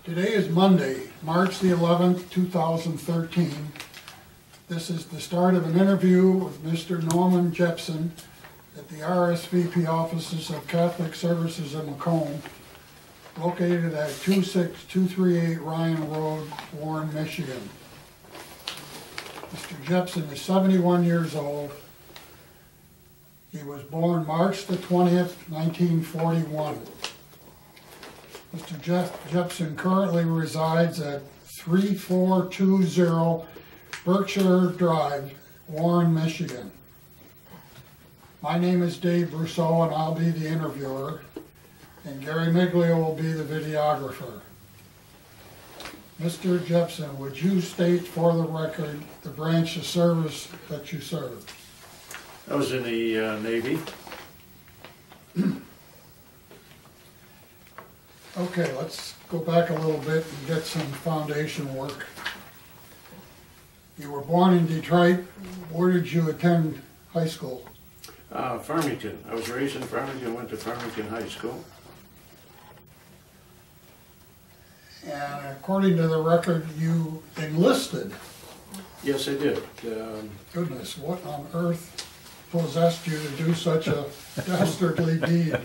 Today is Monday, March the 11th, 2013. This is the start of an interview with Mr. Norman Jepson at the RSVP offices of Catholic Services in Macomb, located at 26238 Ryan Road, Warren, Michigan. Mr. Jepson is 71 years old. He was born March the 20th, 1941. Mr. Jepson currently resides at 3420 Berkshire Drive, Warren, Michigan. My name is Dave Brousseau and I'll be the interviewer, and Gary Miglio will be the videographer. Mr. Jepson, would you state for the record the branch of service that you served? I was in the Navy. Okay, let's go back a little bit and get some foundation work. You were born in Detroit. Where did you attend high school? Farmington. I was raised in Farmington, went to Farmington High School. And according to the record, you enlisted. Yes, I did. Goodness, what on earth possessed you to do such a dastardly deed?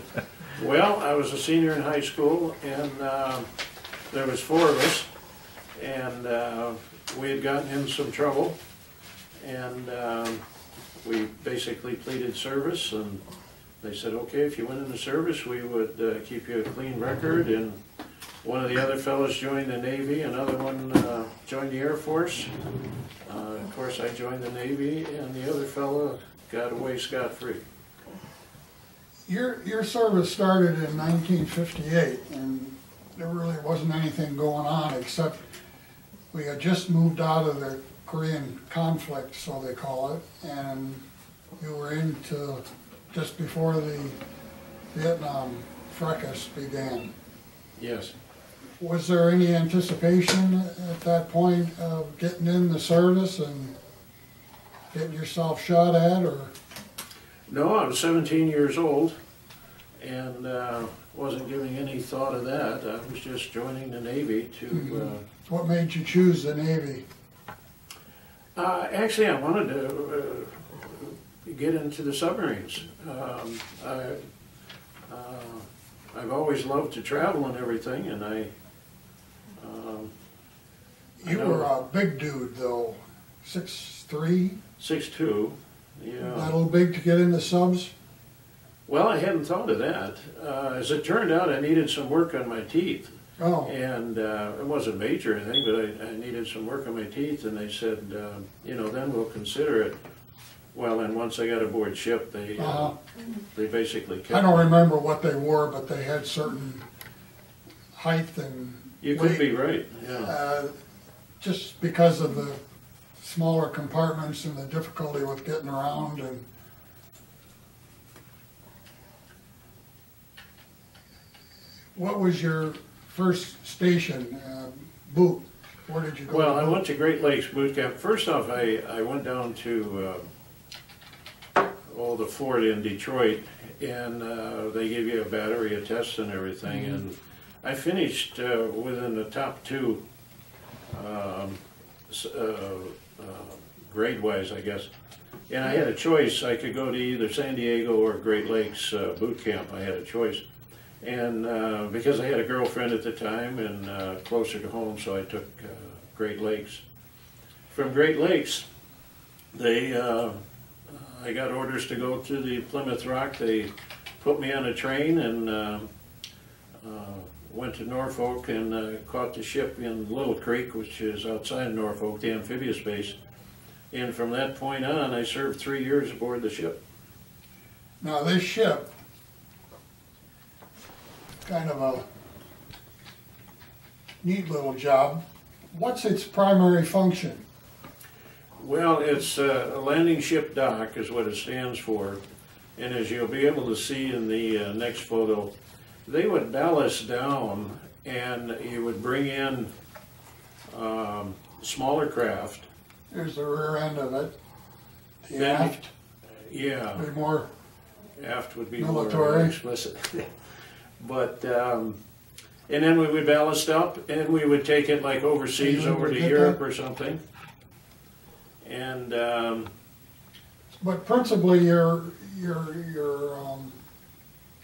Well, I was a senior in high school, and there was 4 of us, and we had gotten in some trouble, and we basically pleaded service, and they said, okay, if you went into service, we would keep you a clean record. And one of the other fellows joined the Navy, another one joined the Air Force. Of course, I joined the Navy, and the other fellow got away scot-free. Your service started in 1958, and there really wasn't anything going on except we had just moved out of the Korean conflict, so they call it, and you were into just before the Vietnam fracas began. Yes. Was there any anticipation at that point of getting in the service and getting yourself shot at, or? No, I was 17 years old and wasn't giving any thought of that. I was just joining the Navy to... What made you choose the Navy? Actually, I wanted to get into the submarines. I've always loved to travel and everything, and You were a big dude, though. 6'3"? 6'2", yeah. That a little big to get into subs? Well, I hadn't thought of that. As it turned out, I needed some work on my teeth. Oh. And it wasn't major or anything, but I needed some work on my teeth, and they said, you know, then we'll consider it. Well, and once I got aboard ship, they basically kept... I don't remember what they wore, but they had certain height and You weight. could be right, yeah. Just because of the smaller compartments and the difficulty with getting around. And what was your first station, boot? Where did you go? Well, I went to Great Lakes Boot Camp. First off, I went down to the fort in Detroit, and they gave you a battery of tests and everything, and I finished within the top 2 grade-wise, I guess. And I had a choice. I could go to either San Diego or Great Lakes Boot Camp. I had a choice. And because I had a girlfriend at the time and closer to home, so I took Great Lakes. From Great Lakes, I got orders to go to the Plymouth Rock. They put me on a train and went to Norfolk and caught the ship in Little Creek, which is outside of Norfolk, the amphibious base. And from that point on, I served 3 years aboard the ship. Now this ship, kind of a neat little job. What's its primary function? Well, it's a landing ship dock is what it stands for. And as you'll be able to see in the next photo, they would ballast down and you would bring in smaller craft. There's the rear end of it. The Then- aft. Yeah. Be more Aft would be military. more explicit. But And then we would ballast up, and we would take it like overseas, And you over would to get Europe that? or something. And But principally, your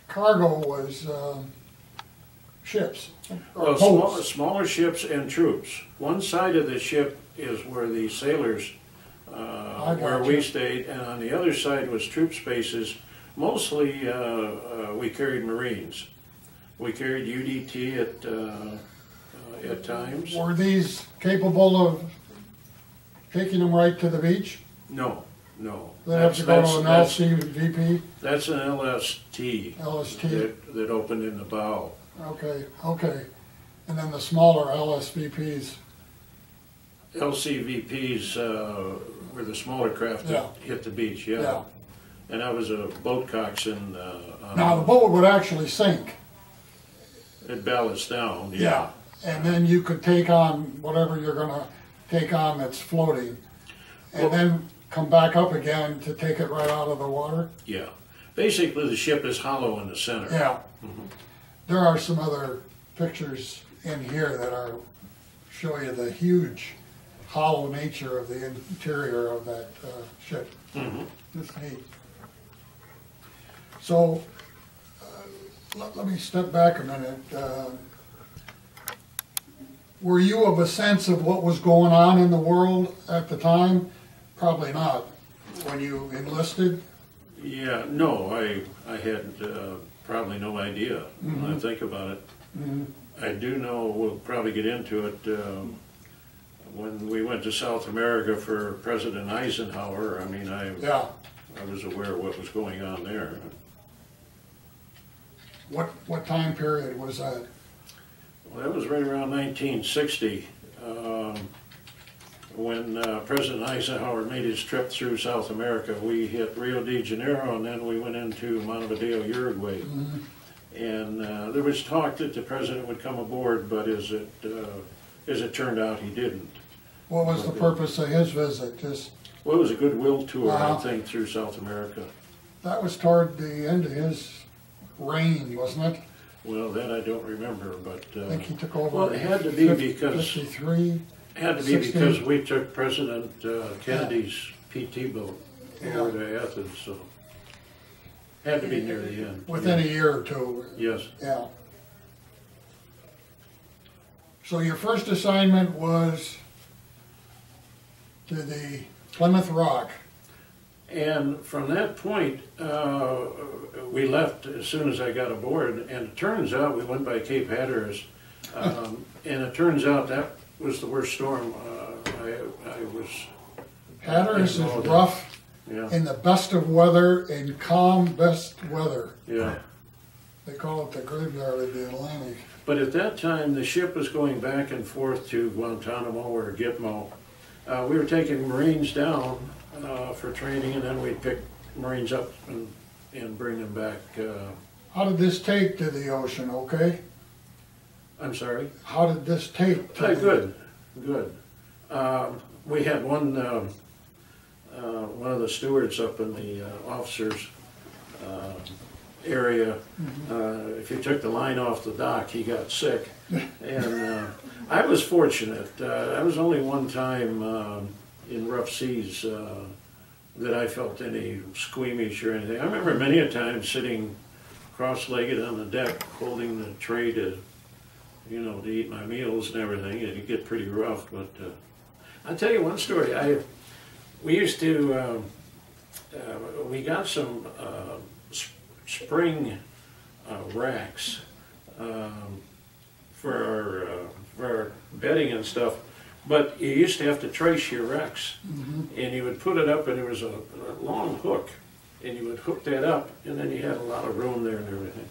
cargo was ships or boats. smaller ships and troops. One side of the ship is where the sailors, where we stayed, and on the other side was troop spaces. Mostly, we carried Marines. We carried UDT at times. Were these capable of taking them right to the beach? No, no. They have to go to an LCVP? That's an LST. LST? That opened in the bow. Okay, okay. And then the smaller LSVPs? LCVPs were the smaller craft that hit the beach, yeah. And that was a boat coxswain. Now, the boat would actually sink. It ballasts down, Yeah. And then you could take on whatever you're gonna take on that's floating. And then come back up again to take it right out of the water? Yeah. Basically, the ship is hollow in the center. Yeah. There are some other pictures in here that are show you the huge hollow nature of the interior of that ship. It's neat. So, let me step back a minute. Were you of a sense of what was going on in the world at the time? Probably not. When you enlisted? Yeah, no, I had probably no idea when I think about it. I do know, we'll probably get into it, when we went to South America for President Eisenhower, I mean, I was aware of what was going on there. What time period was that? Well, that was right around 1960, when President Eisenhower made his trip through South America. We hit Rio de Janeiro, and then we went into Montevideo, Uruguay. And there was talk that the president would come aboard, but as it turned out, he didn't. What was the purpose of his visit? Well, it was a goodwill tour, I think, through South America. That was toward the end of his reign, wasn't it? Well, that I don't remember, but I think he took over. well, it had to be because 53. It had to be 60. because we took President Kennedy's PT boat over to Athens, so had to be near the end. Within a year or two. Yes. Yeah. So your first assignment was to the Plymouth Rock. And from that point, we left as soon as I got aboard, and it turns out we went by Cape Hatteras, and it turns out that was the worst storm I was. Hatteras is rough in the best of weather, in calm best weather. Yeah. They call it the graveyard of the Atlantic. But at that time, the ship was going back and forth to Guantanamo or Gitmo. We were taking Marines down for training, and then we'd pick Marines up and bring them back. How did this take to the ocean, okay? I'm sorry? How did this take to Good, good. We had one of the stewards up in the officers' area. If you took the line off the dock, he got sick. And I was fortunate. I was only one time in rough seas that I felt any squeamish or anything. I remember many a time sitting cross-legged on the deck holding the tray to, you know, to eat my meals and everything. It'd get pretty rough, but I'll tell you one story. We used to, we got some spring racks for our bedding and stuff, but you used to have to trace your wrecks, and you would put it up, and there was a long hook, and you would hook that up, and then you had a lot of room there and everything.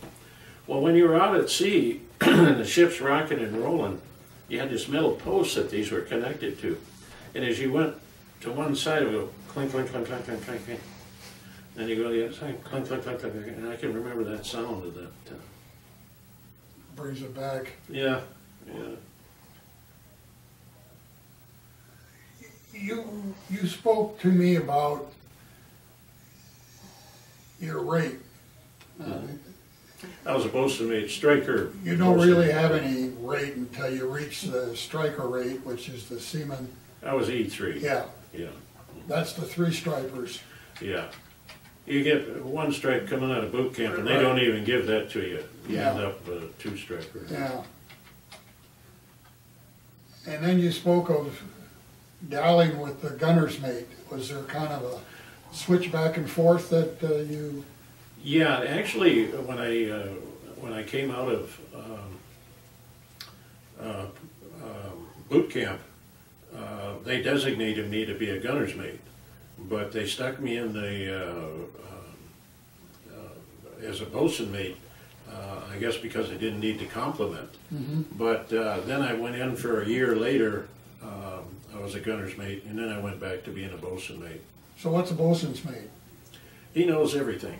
Well, when you were out at sea, and the ship's rocking and rolling, you had this metal post that these were connected to, and as you went to one side, it would go clink, clink, clink, clink, clink, clink, clink. Then you go to the other side, clink, clink, clink, clink, clink, and I can remember that sound of that. Brings it back. Yeah, yeah. You spoke to me about your rate. I was a bosun mate, striker. You don't really have any rate until you reach the striker rate, which is the seaman. I was E3. Yeah, Yeah, that's the 3 stripers. yeah. You get 1 stripe coming out of boot camp, and they don't even give that to you. You Yeah. end up a 2 striper. Yeah. And then you spoke of dallying with the gunner's mate. Was there kind of a switch back and forth that you? Yeah, actually, when I came out of boot camp, they designated me to be a gunner's mate, but they stuck me in the as a bosun mate. I guess because I didn't need to compliment. Mm-hmm. But then I went in for a year later. I was a gunner's mate, and then I went back to being a bosun mate. So what's a bosun's mate? He knows everything.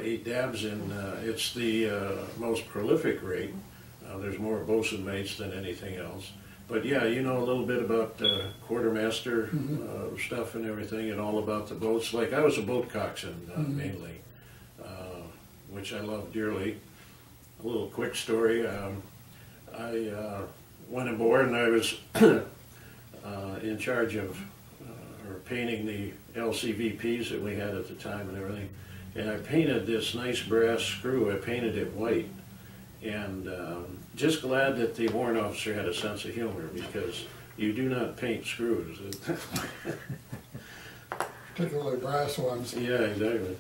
He dabs in, it's the most prolific rate. There's more bosun mates than anything else. But yeah, you know a little bit about quartermaster stuff and everything, and all about the boats. Like I was a boat coxswain mainly, which I love dearly. A little quick story. I went aboard and I was in charge of or painting the LCVPs that we had at the time and everything. And I painted this nice brass screw. I painted it white. And just glad that the warrant officer had a sense of humor, because you do not paint screws. Particularly brass ones. Yeah, exactly.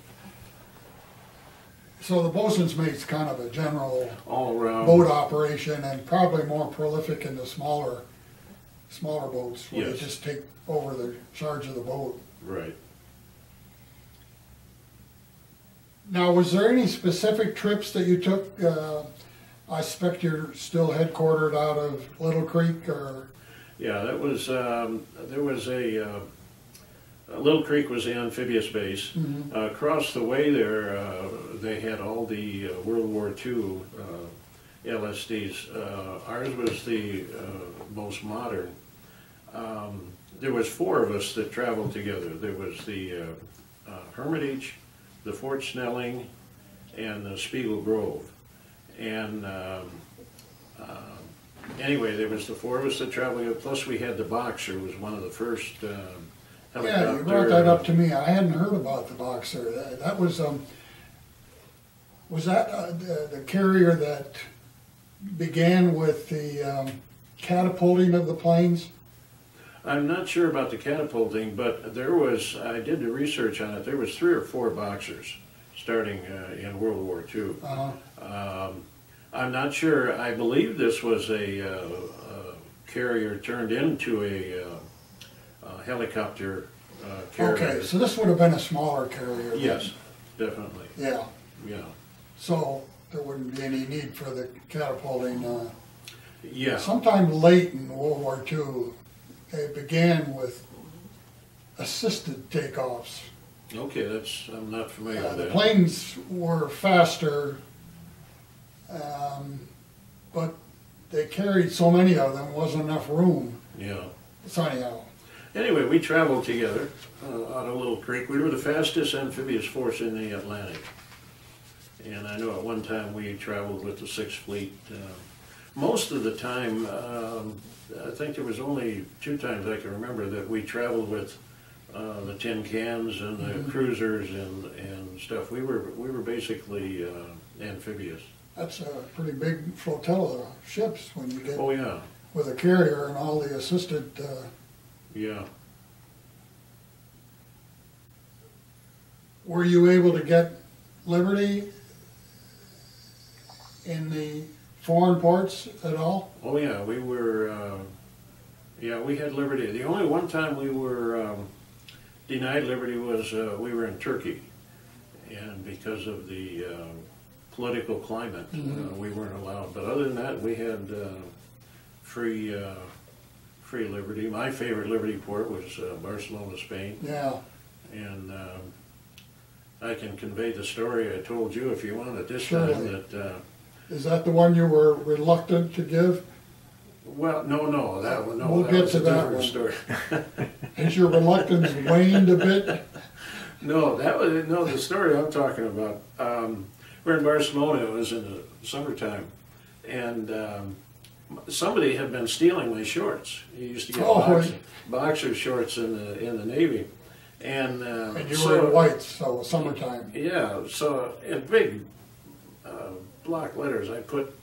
So the bosun's mate's kind of a general All around. boat operation, and probably more prolific in the smaller boats where Yes. you just take over the charge of the boat. Right. Now, was there any specific trips that you took? I suspect you're still headquartered out of Little Creek, or? Yeah, that was, there was Little Creek was the amphibious base. Across the way there, they had all the World War II LSDs. Ours was the most modern. There was 4 of us that traveled together. There was the Hermitage, the Fort Snelling, and the Spiegel Grove. And anyway, there was the 4 of us that traveled, plus we had the Boxer, was one of the first helicopter. Yeah, you brought that up to me. I hadn't heard about the Boxer. That was that the carrier that began with the catapulting of the planes? I'm not sure about the catapulting, but there was, I did the research on it, there was 3 or 4 Boxers starting in World War II. I'm not sure, I believe this was a carrier turned into a helicopter carrier. Okay, so this would have been a smaller carrier. then. Yes, definitely, Yeah, yeah. so there wouldn't be any need for the catapulting. Yeah, Sometime late in World War II, they began with assisted takeoffs. okay, that's, I'm not familiar with The that. planes were faster, but they carried so many of them, wasn't enough room. Yeah. So anyhow, Anyway, we traveled together out of Little Creek. We were the fastest amphibious force in the Atlantic. And I know at one time we traveled with the 6th Fleet. Most of the time, I think there was only 2 times I can remember that we traveled with the tin cans and the cruisers and stuff. We were basically amphibious. that's a pretty big flotilla of ships when you get Oh yeah, with a carrier and all the assisted. yeah. Were you able to get Liberty in the foreign ports at all? Oh yeah, we were. Yeah, we had Liberty. The only one time we were denied Liberty was we were in Turkey, and because of the political climate, we weren't allowed. But other than that, we had free Liberty. My favorite Liberty port was Barcelona, Spain. Yeah. And I can convey the story I told you if you want at this Surely. time. That Is that the one you were reluctant to give? well, no, that one, no, We'll that get was to a that different one. story. Has your reluctance waned a bit? No, that was no the story I'm talking about. we're in Barcelona. It was in the summertime, and somebody had been stealing my shorts. You used to get boxer shorts in the Navy, and you were in whites, so summertime. Yeah, so in big block letters, I put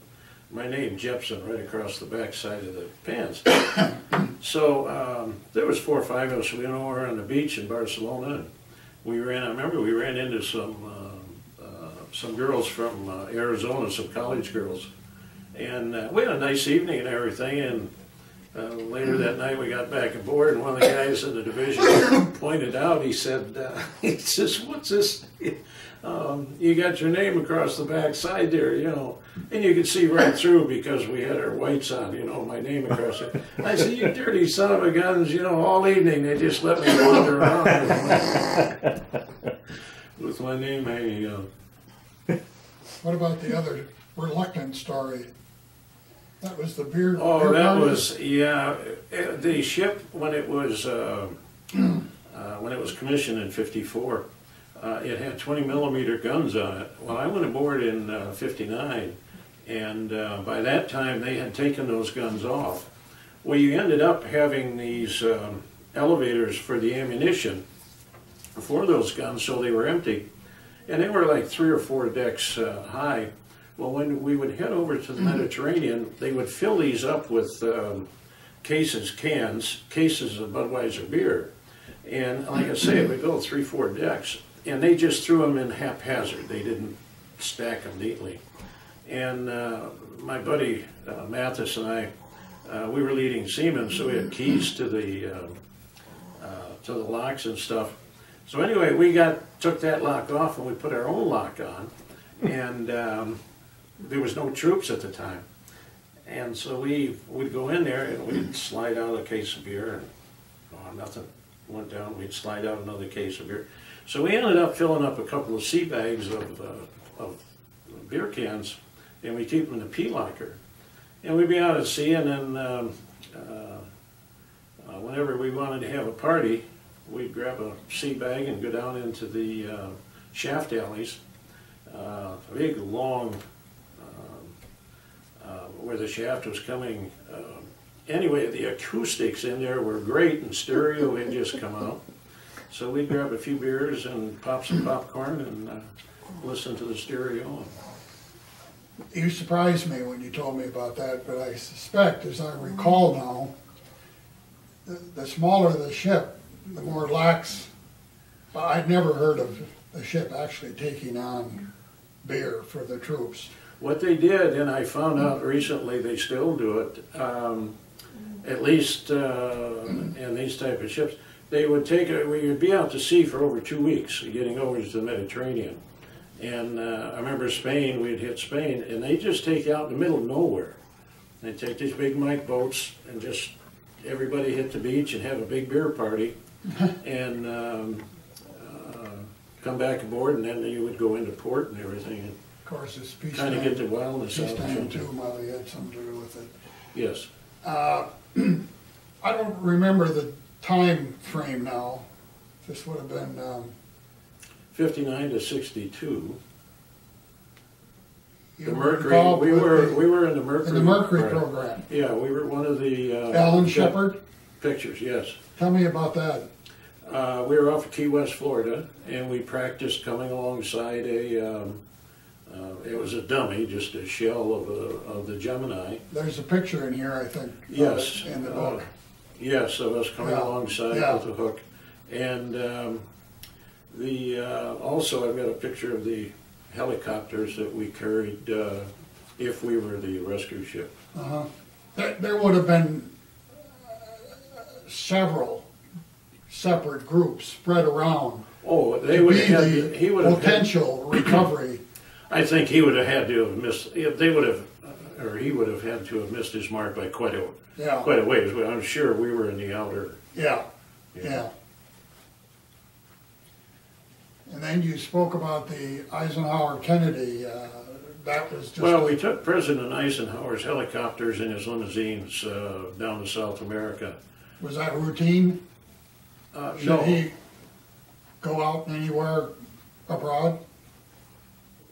my name Jepson right across the back side of the pants. So there was 4 or 5 of us. We went over on the beach in Barcelona, and I remember we ran into some girls from Arizona, some college girls, and we had a nice evening and everything. And later that night, we got back aboard, and one of the guys in the division pointed out. He said, "What's this? You got your name across the back side there, you know." And you could see right through because we had our whites on, you know, my name across it. I said, "You dirty son of a guns, you know, all evening they just let me wander around with my name hanging out." What about the other reluctant story? That was the beer. Oh, beer that party? was, yeah, the ship, when it was commissioned in '54, it had 20-millimeter guns on it. Well, I went aboard in '59, and by that time they had taken those guns off. Well, you ended up having these elevators for the ammunition for those guns, so they were empty, and they were like 3 or 4 decks high. Well, when we would head over to the Mediterranean, they would fill these up with cases of Budweiser beer, and like I say, it would go 3 or 4 decks. And they just threw them in haphazard. They didn't stack them neatly. And my buddy Mathis and I, we were leading seamen, so we had keys to the locks and stuff. So anyway, we took that lock off and we put our own lock on. And there was no troops at the time. And so we'd go in there and we'd slide out a case of beer, and nothing went down. We'd slide out another case of beer. So we ended up filling up a couple of sea bags of beer cans, and we keep them in the pea locker. And we'd be out at sea, and then whenever we wanted to have a party, we'd grab a sea bag and go down into the shaft alleys, a big long, where the shaft was coming. Anyway, the acoustics in there were great, and stereo had just come out. So we'd grab a few beers and pop some popcorn and listen to the stereo. You surprised me when you told me about that, but I suspect, as I recall now, the smaller the ship, the more lax. I'd never heard of the ship actually taking on beer for the troops. What they did, and I found out recently they still do it, at least in these type of ships, they would we would be out to sea for over 2 weeks, getting over to the Mediterranean. And I remember Spain, we'd hit Spain, and they just take you out in the middle of nowhere. They take these big Mike boats and just everybody hit the beach and have a big beer party, and come back aboard, and then you would go into port and everything. And of course, it's peacetime. Kind of get the wildness out of Peacetime it. too, Molly had something to do with it. Yes. I don't remember the time frame now. This would have been 59 to 62. you The were Mercury, involved we with were in the Mercury. in the Mercury program. Yeah, we were one of the Alan Shepard. pictures. Yes. Tell me about that. We were off of Key West, Florida, and we practiced coming alongside it was a dummy, just a shell of the Gemini. There's a picture in here, I think. Yes. In the book. Yes, of us coming alongside with a hook. And also I've got a picture of the helicopters that we carried if we were the rescue ship. There would have been several separate groups spread around. Oh, they would have had, he would have potential recovery. I think he would have had to have missed. They would have, or he would have had to have missed his mark by quite a ways. But I'm sure we were in the outer. Yeah. And then you spoke about the Eisenhower Kennedy. That was just. Well, we took President Eisenhower's helicopters in his limousines down to South America. Was that routine? Should No. he go out anywhere abroad?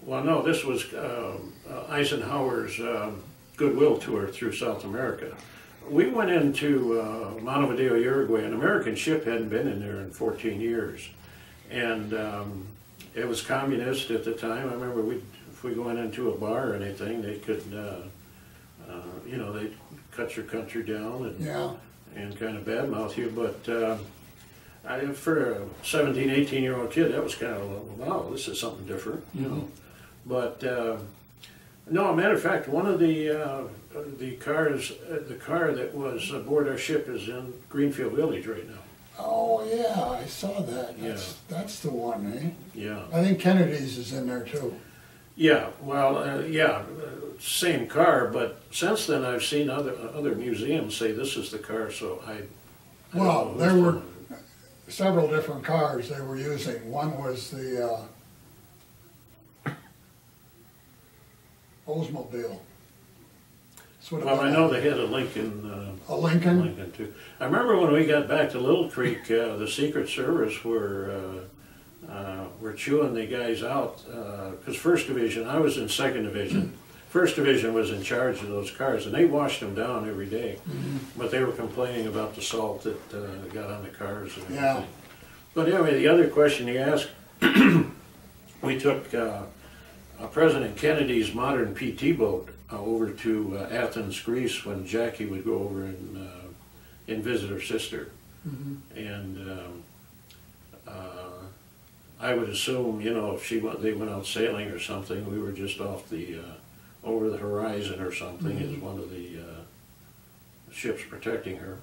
Well, no, this was Eisenhower's goodwill tour through South America. We went into Montevideo, Uruguay. An American ship hadn't been in there in 14 years. And it was communist at the time. I remember if we went into a bar or anything, they could, you know, they'd cut your country down and kind of badmouth you. But for a 17, 18-year-old kid, that was kind of, wow, this is something different, you know. But no, matter of fact, one of the car that was aboard our ship is in Greenfield Village right now. Oh, yeah, I saw that. That's the one, eh? Yeah. I think Kennedy's is in there too. Yeah, well, same car, but since then I've seen other museums say this is the car, so Well, there were several different cars they were using. One was the Oldsmobile. Well, I know they had a Lincoln. A Lincoln? Lincoln too. I remember when we got back to Little Creek, the Secret Service were chewing the guys out, because First Division, I was in Second Division. First Division was in charge of those cars, and they washed them down every day. But they were complaining about the salt that got on the cars and everything. Yeah. But anyway, the other question you asked, we took President Kennedy's modern PT boat over to Athens, Greece, when Jackie would go over and visit her sister. And I would assume, you know, if they went out sailing or something, we were just off the over the horizon or something as one of the ships protecting her.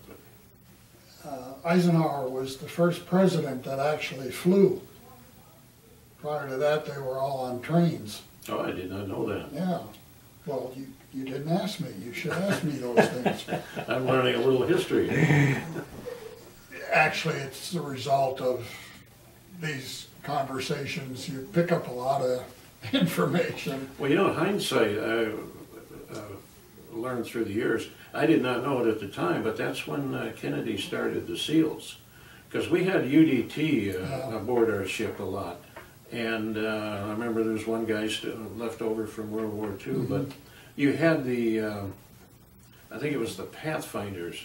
Eisenhower was the first president that actually flew. Prior to that, they were all on trains. Oh, I did not know that. Yeah. Well, you didn't ask me. You should ask me those things. I'm learning a little history. Actually, it's the result of these conversations. You pick up a lot of information. Well, you know, hindsight, I learned through the years. I did not know it at the time, but that's when Kennedy started the SEALs. Because we had UDT aboard our ship a lot. And I remember there was one guy left over from World War II, but you had the, I think it was the Pathfinders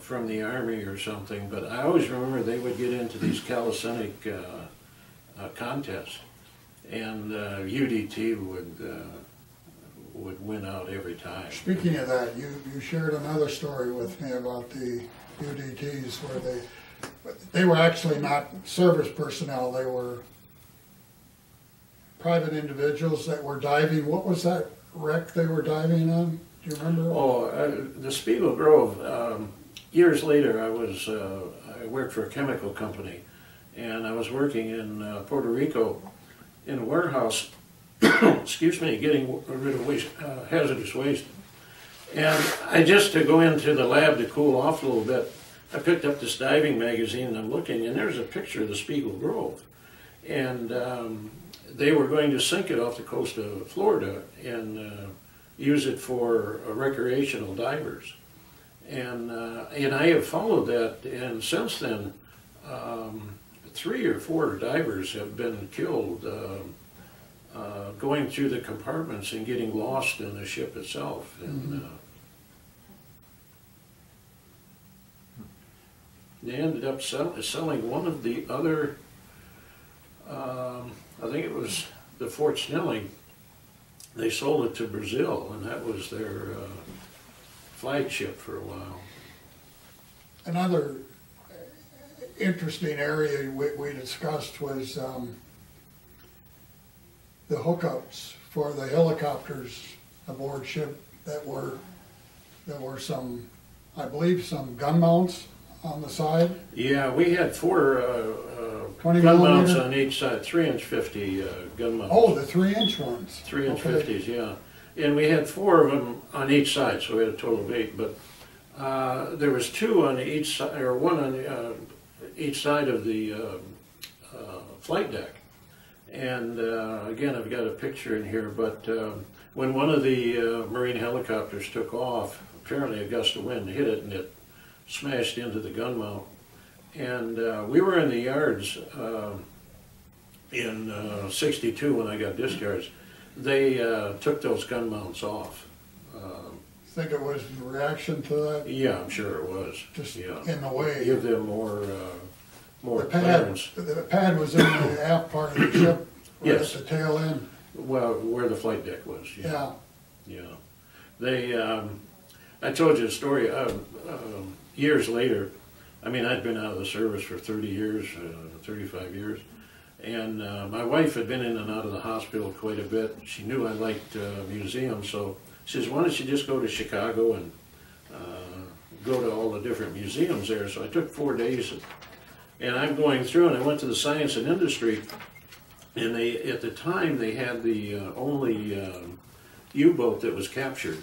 from the Army or something, but I always remember they would get into these calisthenic contests, and UDT would win out every time. Speaking of that, you shared another story with me about the UDTs where they were actually not service personnel, they were private individuals that were diving. What was that wreck they were diving on? Do you remember? Oh, the Spiegel Grove. Years later, I worked for a chemical company, and I was working in Puerto Rico in a warehouse, excuse me, getting rid of waste, hazardous waste. And to go into the lab to cool off a little bit, I picked up this diving magazine and I'm looking, and there's a picture of the Spiegel Grove. And they were going to sink it off the coast of Florida and use it for recreational divers. And I have followed that, and since then, 3 or 4 divers have been killed going through the compartments and getting lost in the ship itself. And they ended up selling one of the other, I think it was the Fort Snelling. They sold it to Brazil, and that was their flagship for a while. Another interesting area we discussed was the hookups for the helicopters aboard ship. There were some, I believe, some gun mounts on the side. Yeah, we had 4 20 gun millimeter? mounts on each side, 3-inch 50 gun mounts. Oh, the 3-inch ones. 3-inch Okay. 50s, yeah. And we had 4 of them on each side, so we had a total of 8. But there was 2 on each side, or 1 on each side of the flight deck. And again, I've got a picture in here, but when one of the Marine helicopters took off, apparently a gust of wind hit it and it smashed into the gun mount. And we were in the yards in '62 when I got discharged, they took those gun mounts off. Think it was in reaction to that? Yeah, I'm sure it was. Just yeah. in the way. Give them more The clearance. pad was in the aft part of the ship, right Yes. at the tail end. Well, where the flight deck was. Yeah. Yeah. They, I told you a story, years later, I mean, I'd been out of the service for 30 years, 35 years, and my wife had been in and out of the hospital quite a bit. She knew I liked museums, so she says, why don't you just go to Chicago and go to all the different museums there? So I took 4 days, and I'm going through, and I went to the Science and Industry, and they, at the time, they had the only U-boat that was captured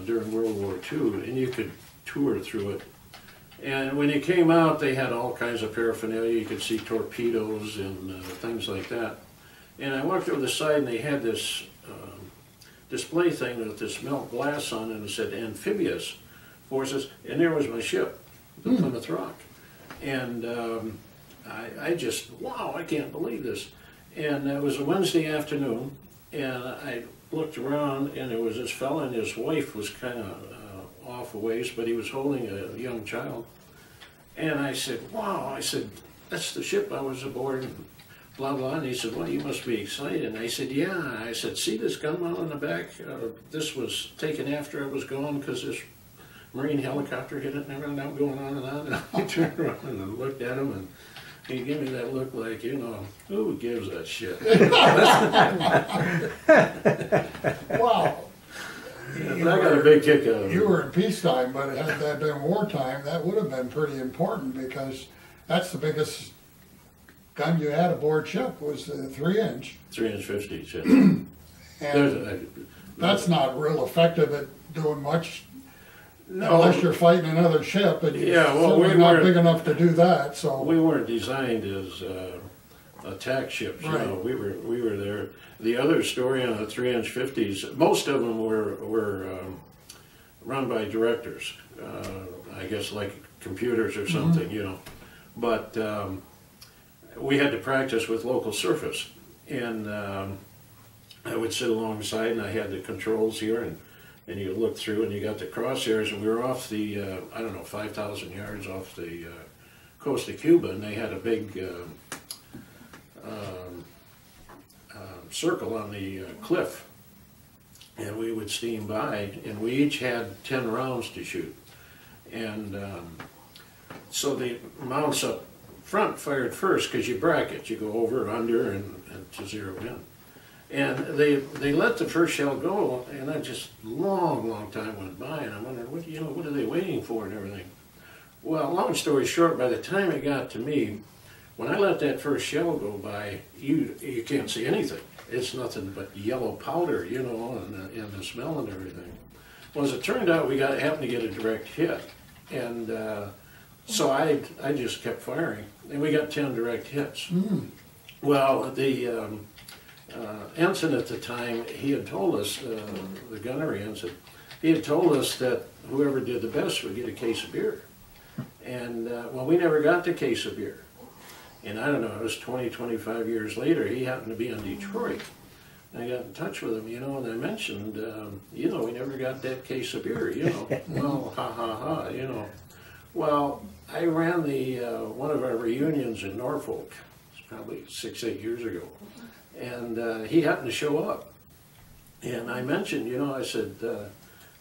during World War II, and you could tour through it. And when you came out, they had all kinds of paraphernalia. You could see torpedoes and things like that. And I walked over the side, and they had this display thing with this melt glass on it, and it said amphibious forces, and there was my ship, the Plymouth Rock. And I just, wow, I can't believe this. And it was a Wednesday afternoon, and I looked around, and there was this fella, and his wife was kind of off a ways, but he was holding a young child. And I said, wow, I said, that's the ship I was aboard, and blah, blah. And he said, well, you must be excited. And I said, yeah. I said, see this gun mount on the back? This was taken after I was gone because this Marine helicopter hit it and everything. I'm going on and on. And I turned around and looked at him, and he gave me that look like, you know, who gives a shit? Wow. I got a big kick out of it. You were in peacetime, but had that been wartime, that would have been pretty important because that's the biggest gun you had aboard ship was the 3-inch. 3-inch 50s, yeah. And that's not real effective at doing much No, unless you're fighting another ship, and you're Yeah, well, certainly we not weren't- big enough to do that. So we weren't designed as attack ships. You Right. know, we were there. The other story on the 3-inch 50s, most of them were run by directors. I guess like computers or something, you know. But we had to practice with local surface, and I would sit alongside, and I had the controls here, and you look through, and you got the crosshairs, and we were off the, I don't know, 5,000 yards off the coast of Cuba, and they had a big circle on the cliff, and we would steam by, and we each had 10 rounds to shoot. And so the mounts up front fired first because you bracket, you go over, under, and to zero in. And they let the first shell go, and I just long time went by, and I wondered, what are they waiting for and everything. Well, long story short, by the time it got to me, when I let that first shell go by, you can't see anything. It's nothing but yellow powder, you know, and the smell and everything. Well, as it turned out, we happened to get a direct hit, and so I just kept firing, and we got 10 direct hits. Well, the ensign at the time, he had told us, the gunnery ensign, he had told us that whoever did the best would get a case of beer. And, well, we never got the case of beer. And I don't know, it was 20, 25 years later, he happened to be in Detroit. And I got in touch with him, you know, and I mentioned, you know, we never got that case of beer, you know. Well, ha, ha, ha, you know. Well, I ran the one of our reunions in Norfolk, it's probably 6, 8 years ago. And he happened to show up. And I mentioned, you know, I said,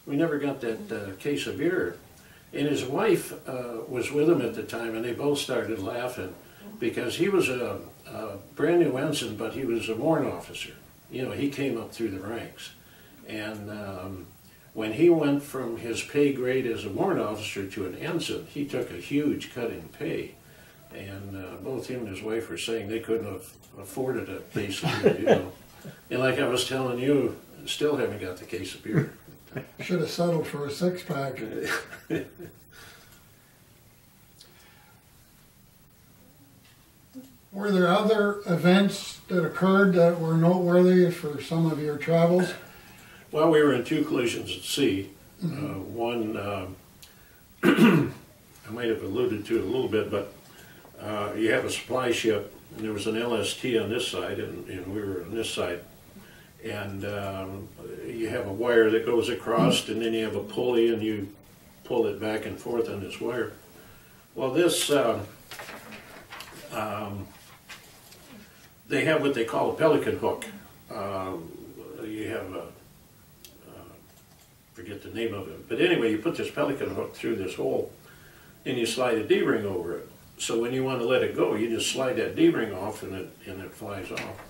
we never got that case of beer. And his wife was with him at the time, and they both started laughing because he was a brand new ensign, but he was a warrant officer. You know, he came up through the ranks. And when he went from his pay grade as a warrant officer to an ensign, he took a huge cut in pay. And both him and his wife were saying they couldn't have afforded a case of beer, you know. And like I was telling you, still haven't got the case of beer. should have settled for a 6-pack. Were there other events that occurred that were noteworthy for some of your travels? Well, we were in 2 collisions at sea. One, I might have alluded to it a little bit, but you have a supply ship, and there was an LST on this side, and we were on this side. And you have a wire that goes across, and then you have a pulley, and you pull it back and forth on this wire. Well, this, they have what they call a pelican hook. You have a, forget the name of it, but anyway, you put this pelican hook through this hole, and you slide a D-ring over it. So when you want to let it go, you just slide that D-ring off, and it flies off.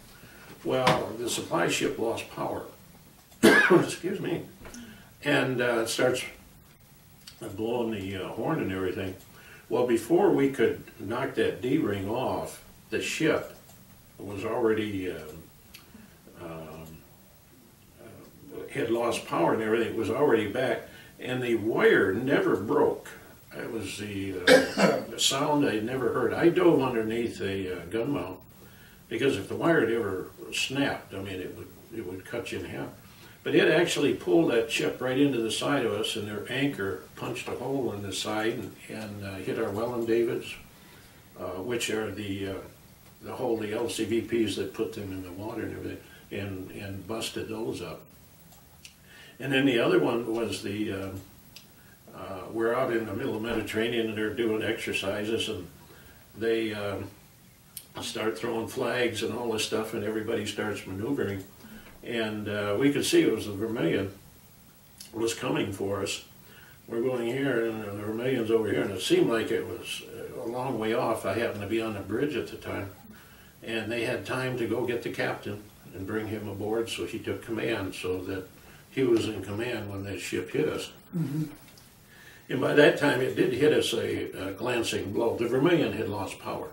Well, the supply ship lost power. Excuse me. And it starts blowing the horn and everything. Well, before we could knock that D-ring off, the ship was already had lost power and everything. It was already back, and the wire never broke. It was the sound I never heard. I dove underneath a gun mount, because if the wire had ever snapped, I mean, it would cut you in half. But it actually pulled that ship right into the side of us, and their anchor punched a hole in the side and hit our Welland Davids, which are the LCVPs that put them in the water and everything, and busted those up. And then the other one was we're out in the middle of the Mediterranean, and they're doing exercises, and they start throwing flags and all this stuff, and everybody starts maneuvering. And we could see it was the Vermilion was coming for us. We're going here, and the Vermilion's over here, and it seemed like it was a long way off. I happened to be on the bridge at the time, and they had time to go get the captain and bring him aboard, so he took command, so that he was in command when that ship hit us. Mm-hmm. And by that time, it did hit us a glancing blow. The Vermilion had lost power,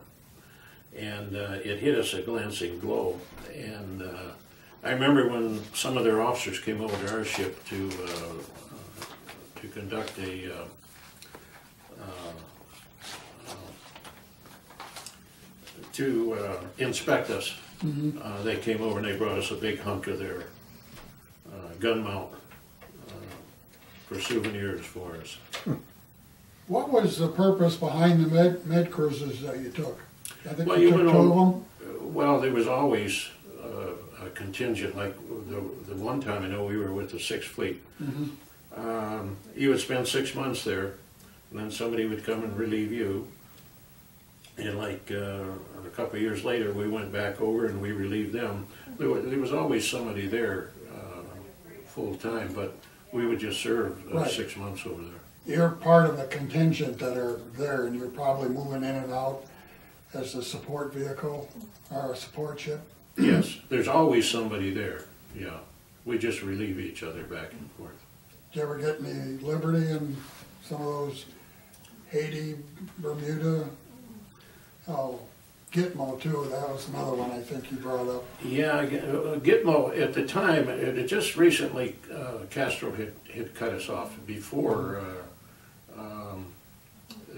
and it hit us a glancing blow. And I remember when some of their officers came over to our ship to conduct to inspect us. Mm-hmm. They came over and they brought us a big hunk of their gun mount for souvenirs for us. What was the purpose behind the med cruises that you took? I think well, you took two of them? Well, there was always a contingent, like the one time I know we were with the 6th Fleet. Mm-hmm. You would spend 6 months there, and then somebody would come and relieve you. And like a couple of years later, we went back over and we relieved them. There was always somebody there full time, but we would just serve right. 6 months over there. You're part of the contingent that are there, and you're probably moving in and out as a support vehicle or a support ship? Yes, there's always somebody there, yeah. We just relieve each other back and forth. Did you ever get any liberty in some of those Haiti, Bermuda? Oh, Gitmo too, that was another one I think you brought up. Yeah, Gitmo, at the time, it just recently, Castro had cut us off. Before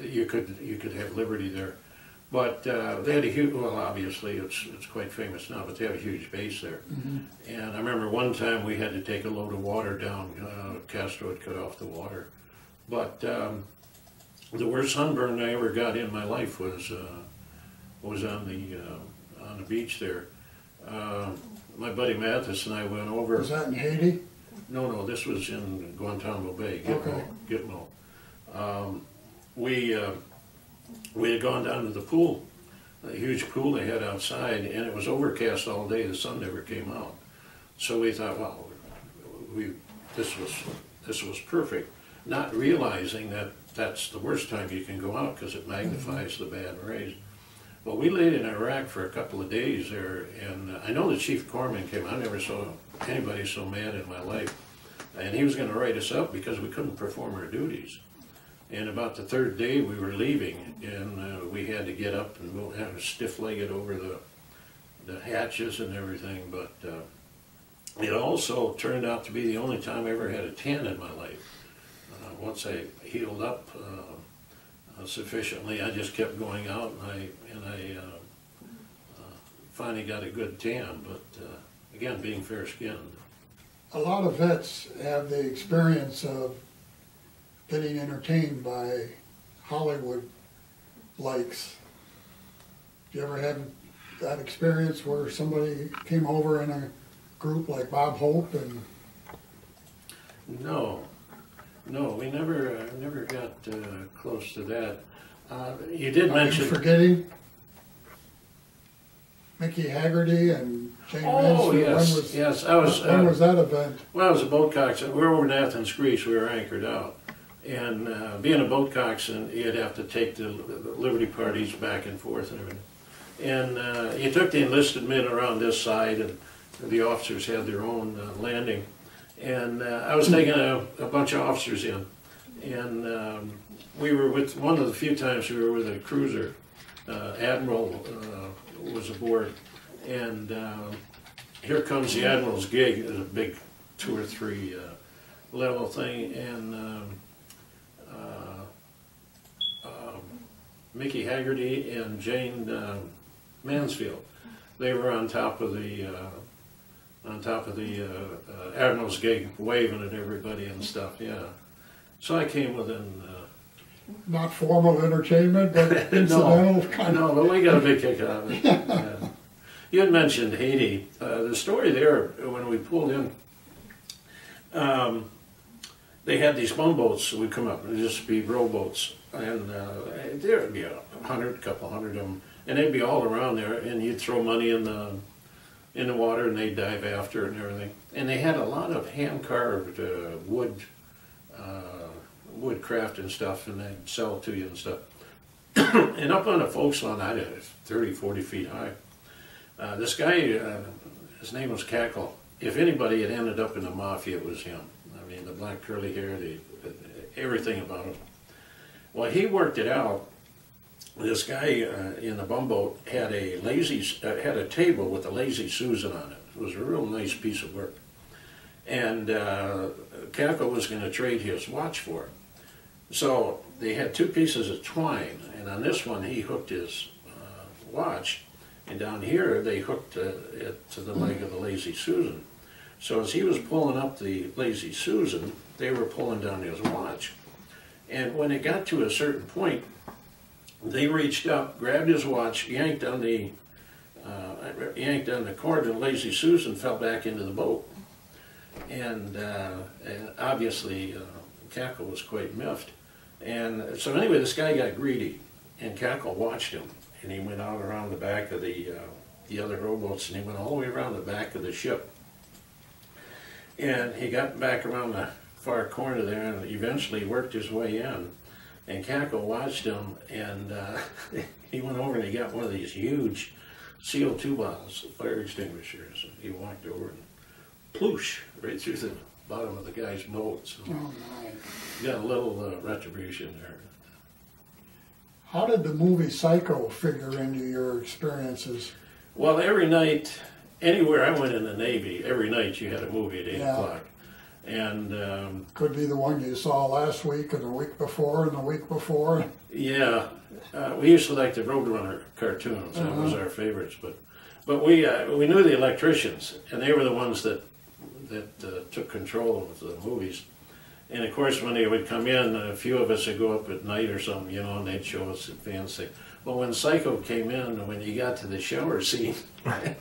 you could have liberty there. But they had a huge, well obviously it's quite famous now, but they have a huge base there. Mm-hmm. And I remember one time we had to take a load of water down, Castro had cut off the water. But the worst sunburn I ever got in my life was on the beach there. My buddy Mathis and I went over. Was that in Haiti? No, this was in Guantanamo Bay, Gitmo. Okay. We had gone down to the pool, a huge pool they had outside, and it was overcast all day. The sun never came out. So we thought, well, this was perfect, not realizing that that's the worst time you can go out because it magnifies the bad rays. Well, we laid in Iraq for a couple of days there, and I know the chief corpsman came. I never saw anybody so mad in my life. And he was going to write us up because we couldn't perform our duties. And about the 3rd day we were leaving, and we had to get up and go have a stiff-legged over the hatches and everything. But it also turned out to be the only time I ever had a tan in my life. Once I healed up sufficiently, I just kept going out, and I finally got a good tan. But again, being fair-skinned. A lot of vets have the experience of getting entertained by Hollywood likes. you ever have that experience where somebody came over in a group like Bob Hope and? No, we never got close to that. You did mention. Are you forgetting Mickey Haggerty and Jane Oh, Mansfield? yes. When was that event? Well, I was a boat coxswain. We were over in Athens, Greece. We were anchored out. And being a boat coxswain, you'd have to take the Liberty parties back and forth and everything. And you took the enlisted men around this side, and the officers had their own landing. And I was taking a bunch of officers in. And we were with, one of the few times we were with a cruiser. Admiral was aboard. And here comes the Admiral's gig. It was a big 2 or 3 level thing. And Mickey Haggerty and Jane Mansfield, they were on top of the Admiral's gig, waving at everybody and stuff. Yeah. So I came within. Not formal entertainment, but incidental kind of. No, but we got a big kick out of it. Yeah. You had mentioned Haiti. The story there, when we pulled in, they had these bumboats that would come up, and just be rowboats, and there would be a couple hundred of them, and they'd be all around there, and you'd throw money in the water, and they'd dive after it and everything. And they had a lot of hand-carved woodcraft and stuff, and they'd sell it to you and stuff. And up on the folks lawn, I did 30, 40 feet high. This guy, his name was Cackle. If anybody had ended up in the mafia, it was him. I mean, the black curly hair, everything about him. Well, he worked it out. This guy in the bumboat had a table with a Lazy Susan on it. It was a real nice piece of work. And Cackle was going to trade his watch for it. So they had 2 pieces of twine, and on this one he hooked his watch, and down here they hooked it to the leg of the Lazy Susan. So as he was pulling up the Lazy Susan, they were pulling down his watch. And when it got to a certain point, they reached up, grabbed his watch, yanked on the cord, and Lazy Susan fell back into the boat. And obviously Cackle was quite miffed. And so anyway, this guy got greedy, and Cackle watched him, and he went out around the back of the other rowboats, and he went all the way around the back of the ship. And he got back around the far corner there, and eventually worked his way in. And Cackle watched him, and he went over and he got one of these huge CO2 bottles, fire extinguishers, and he walked over and ploosh, right through the bottom of the guy's boat. So got a little retribution there. How did the movie Psycho figure into your experiences? Well, every night, anywhere I went in the Navy, every night you had a movie at 8 o'clock. And could be the one you saw last week and the week before and the week before. Yeah, we used to like the Roadrunner cartoons. That was our favorites. But we knew the electricians, and they were the ones that took control of the movies. And of course, when they would come in, a few of us would go up at night or something, you know, and they'd show us advanced things. But when Psycho came in, when you got to the shower scene, I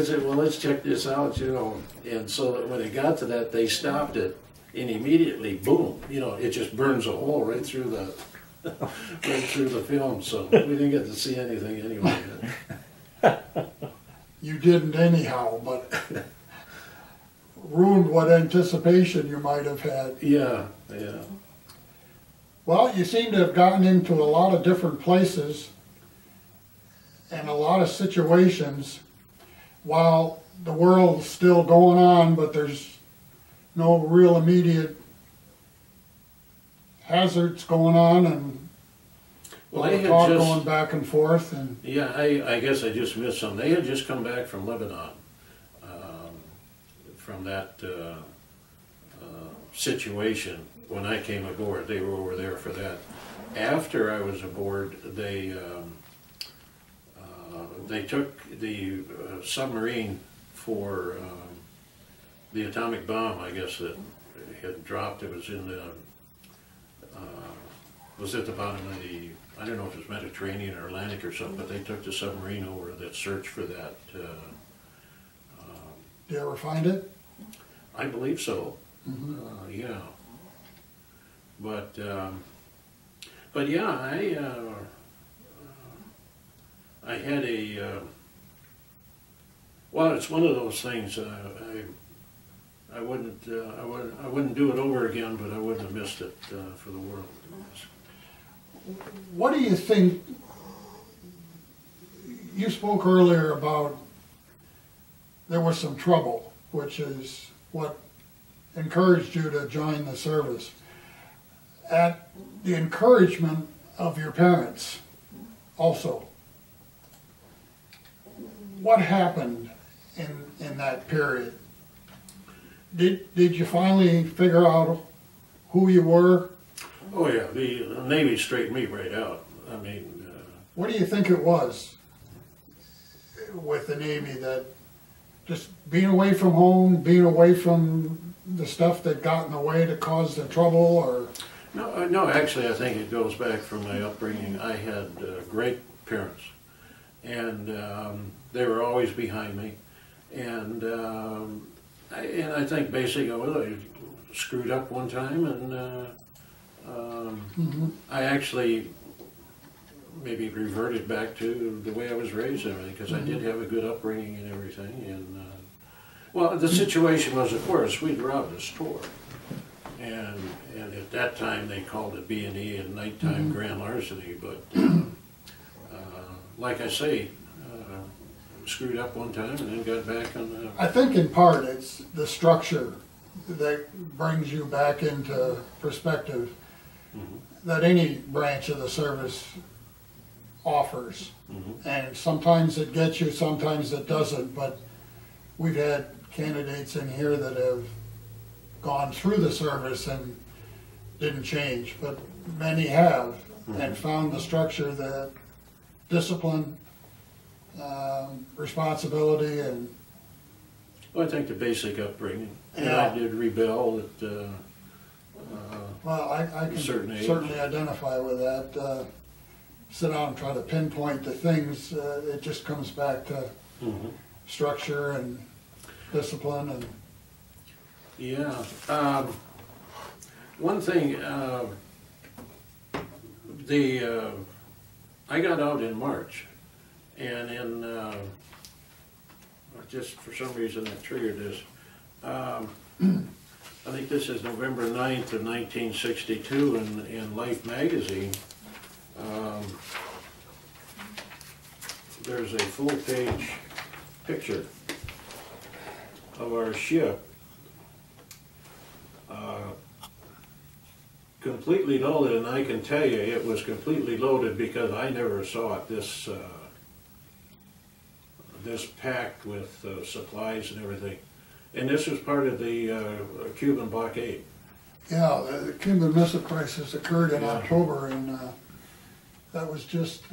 said, well, let's check this out, you know. And so when it got to that, they stopped it, and immediately, boom, you know, it just burns a hole right through the film. So we didn't get to see anything anyway. You didn't anyhow, but ruined what anticipation you might have had. Yeah. Well, you seem to have gotten into a lot of different places and a lot of situations while the world's still going on, but there's no real immediate hazards going on, and talk going back and forth. And yeah, I guess I just missed some. They had just come back from Lebanon, from that situation when I came aboard. They were over there for that. After I was aboard, they took the submarine for the atomic bomb, I guess, that had dropped. It was in the was at the bottom of the I don't know if it's Mediterranean or Atlantic or something, but they took the submarine over that searched for that. Did you ever find it? I believe so. Mm-hmm. Yeah. But yeah, I had a, well, it's one of those things, I wouldn't do it over again, but I wouldn't have missed it for the world. What do you think, you spoke earlier about there was some trouble, which is what encouraged you to join the service. At the encouragement of your parents also, what happened in that period? Did you finally figure out who you were? Oh yeah, the Navy straightened me right out. I mean... what do you think it was with the Navy, that just being away from home, being away from the stuff that got in the way to cause the trouble, or? No, actually I think it goes back from my upbringing. I had great parents, and they were always behind me, and I think basically, well, I screwed up one time, and I actually maybe reverted back to the way I was raised and everything, because I did have a good upbringing and everything. And well, the situation was, of course, we'd robbed a store, and at that time they called it B&E and nighttime grand larceny. But like I say, screwed up one time and then got back on the... I think in part it's the structure that brings you back into perspective that any branch of the service offers. And sometimes it gets you, sometimes it doesn't, but we've had candidates in here that have gone through the service and didn't change, but many have, and found the structure, that discipline, responsibility, and... Well, I think the basic upbringing. And Yeah. I did rebel at well, I can certain certainly identify with that. Sit down and try to pinpoint the things, it just comes back to structure and discipline. And yeah. One thing, I got out in March, and in just for some reason that triggered this. I think this is November 9th of 1962 in Life magazine. There's a full-page picture of our ship, completely loaded, and I can tell you it was completely loaded because I never saw it this packed with supplies and everything. And this was part of the Cuban blockade. yeah, the Cuban Missile Crisis occurred in October, and that was just,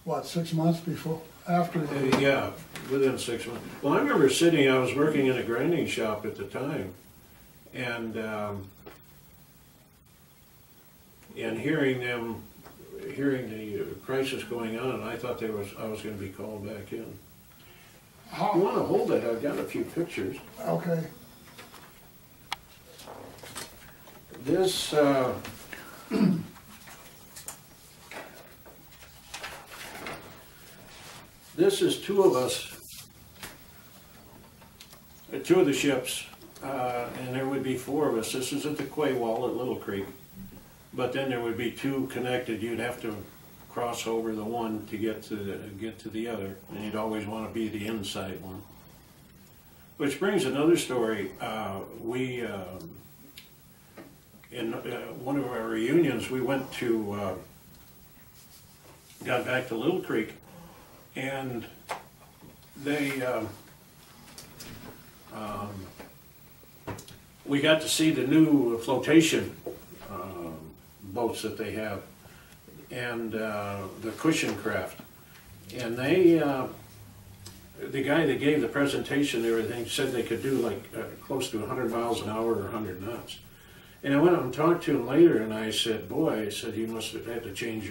what, 6 months before, after? Yeah, within 6 months. Well, I remember I was working in a grinding shop at the time, and hearing the crisis going on, and I thought I was going to be called back in. You want to hold it? I've got a few pictures. Okay. This this is two of us, two of the ships, and there would be four of us. This is at the quay wall at Little Creek, but then there would be two connected. You'd have to cross over the one to get to the other, and you'd always want to be the inside one. Which brings another story. We in one of our reunions, we went to got back to Little Creek, and they we got to see the new flotation boats that they have, and the cushion craft. And they, the guy that gave the presentation and everything said they could do like close to 100 miles an hour or 100 knots. And I went out and talked to him later, and I said, boy, I said, you must have had to change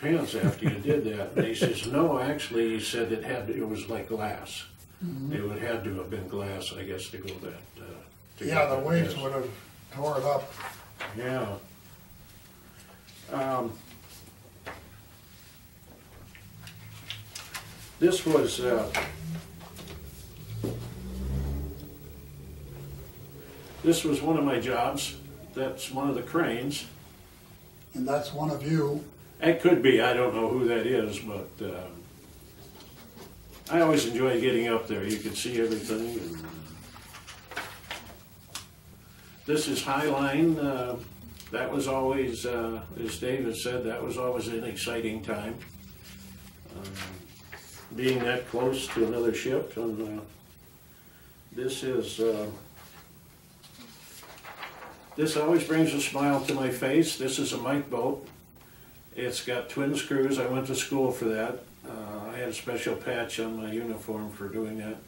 pants after you did that. And he says, no, actually, he said it was like glass. It would had to have been glass, I guess, to go that. Yeah, the waves would have tore it up. Yeah. This was one of my jobs. That's one of the cranes. And that's one of you. It could be. I don't know who that is, but I always enjoy getting up there. You can see everything. And, this is Highline. That was always, as David said, that was always an exciting time. Being that close to another ship, and this always brings a smile to my face. This is a Mike boat. It's got twin screws. I went to school for that. I had a special patch on my uniform for doing that.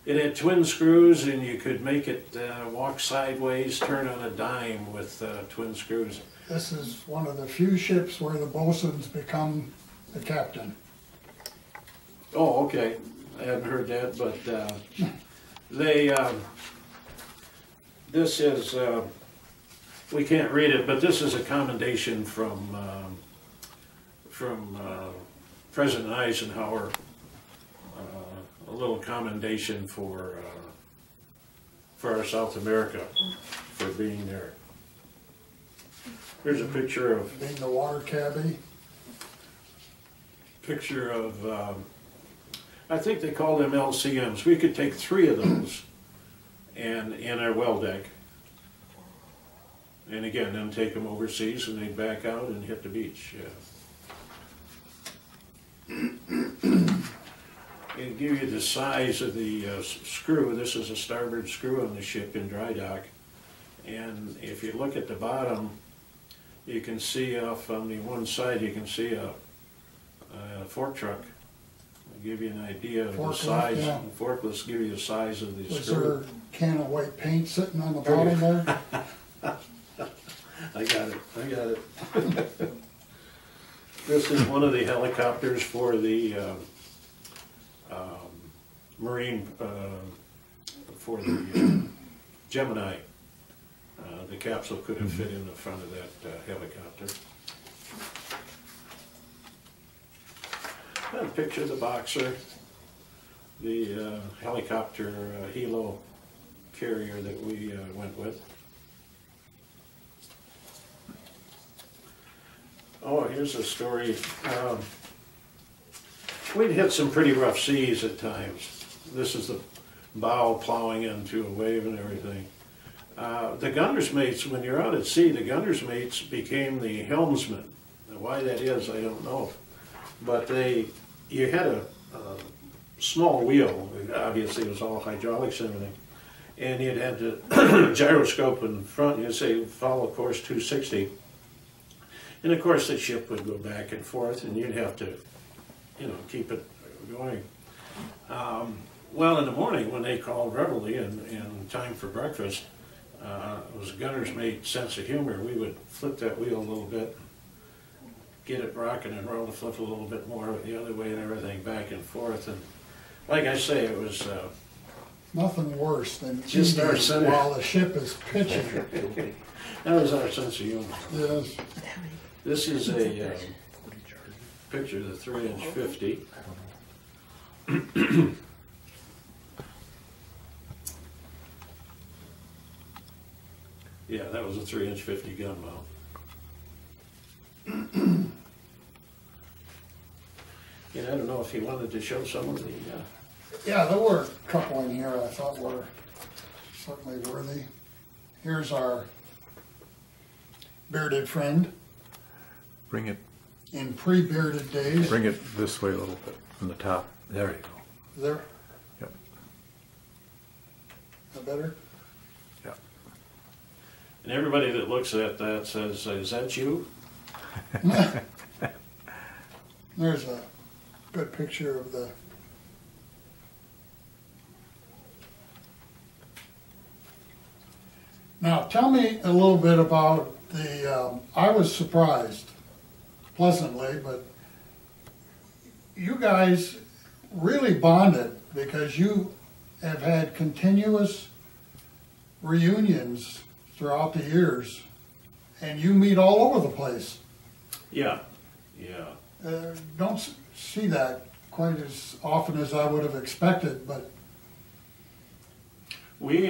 It had twin screws, and you could make it walk sideways, turn on a dime with twin screws. This is one of the few ships where the bosun's become the captain. Oh, okay. I haven't heard that, but this is, we can't read it, but this is a commendation from President Eisenhower. A little commendation for our South America for being there. Here's a picture of being the water cabbie. Picture of I think they call them LCMs. We could take 3 of those and in our well deck, and again then take them overseas and they'd back out and hit the beach. And give you the size of the screw. This is a starboard screw on the ship in dry dock. And if you look at the bottom, you can see off on the one side, you can see a fork truck. I'll give you an idea of the size. Yeah. Forklifts give you the size of the Was screw. there a can of white paint sitting on the bottom there? I got it. This is one of the helicopters for the Marine, for the Gemini. The capsule could have fit in the front of that helicopter. And a picture of the Boxer, the helicopter helo carrier that we went with. Oh, here's a story. We'd hit some pretty rough seas at times. This is the bow plowing into a wave and everything. The gunner's mates, when you're out at sea, the gunner's mates became the helmsmen. Now, why that is, I don't know. But you had a small wheel. Obviously, it was all hydraulics and everything. And you'd have the gyroscope in front. You'd say, follow course 260. And of course, the ship would go back and forth, and you'd have to, keep it going. Well, in the morning, when they called reveille and time for breakfast, it was a gunner's mate sense of humor. We would flip that wheel a little bit, get it rocking and roll, to flip a little bit more the other way and everything back and forth. And like I say, it was nothing worse than just our center while the ship is pitching. That was our sense of humor. Yes. This is a picture of the 3-inch 50. Yeah, that was a 3-inch 50 gun mount. I don't know if he wanted to show some of the... Yeah, there were a couple in here I thought were certainly worthy. Here's our bearded friend. Bring it. In pre-bearded days. Bring it this way a little bit from the top. There you go. There. Yep. That better? Yep. And everybody that looks at that says, is that you? There's a good picture of the... Now, tell me a little bit about the... I was surprised pleasantly, but you guys really bonded because you have had continuous reunions throughout the years, and you meet all over the place. Yeah, yeah. Don't see that quite as often as I would have expected, but We,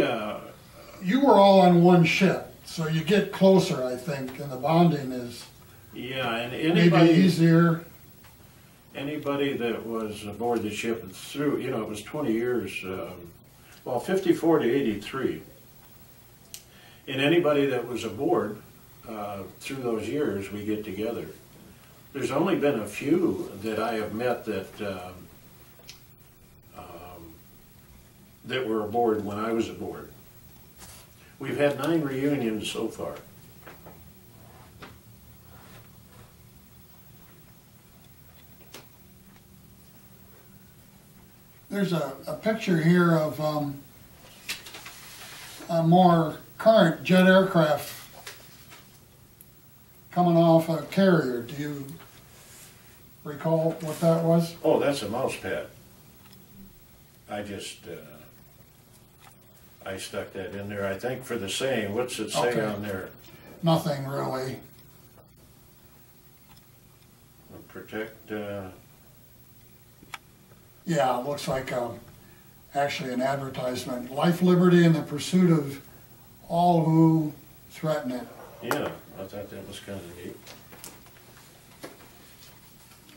you were all on one ship, so you get closer, I think, and the bonding is yeah, and maybe easier. anybody that was aboard the ship through, you know, it was 20 years, well, 54 to 83. And anybody that was aboard through those years, we get together. There's only been a few that I have met that were aboard when I was aboard. We've had 9 reunions so far. There's a picture here of a more current jet aircraft coming off a carrier. Do you recall what that was? Oh, that's a mouse pad. I just, I stuck that in there, I think for the saying. What's it say Okay. on there? Nothing really. Protect, Yeah, it looks like actually an advertisement. Life, liberty, and the pursuit of all who threaten it. yeah, I thought that was kind of neat.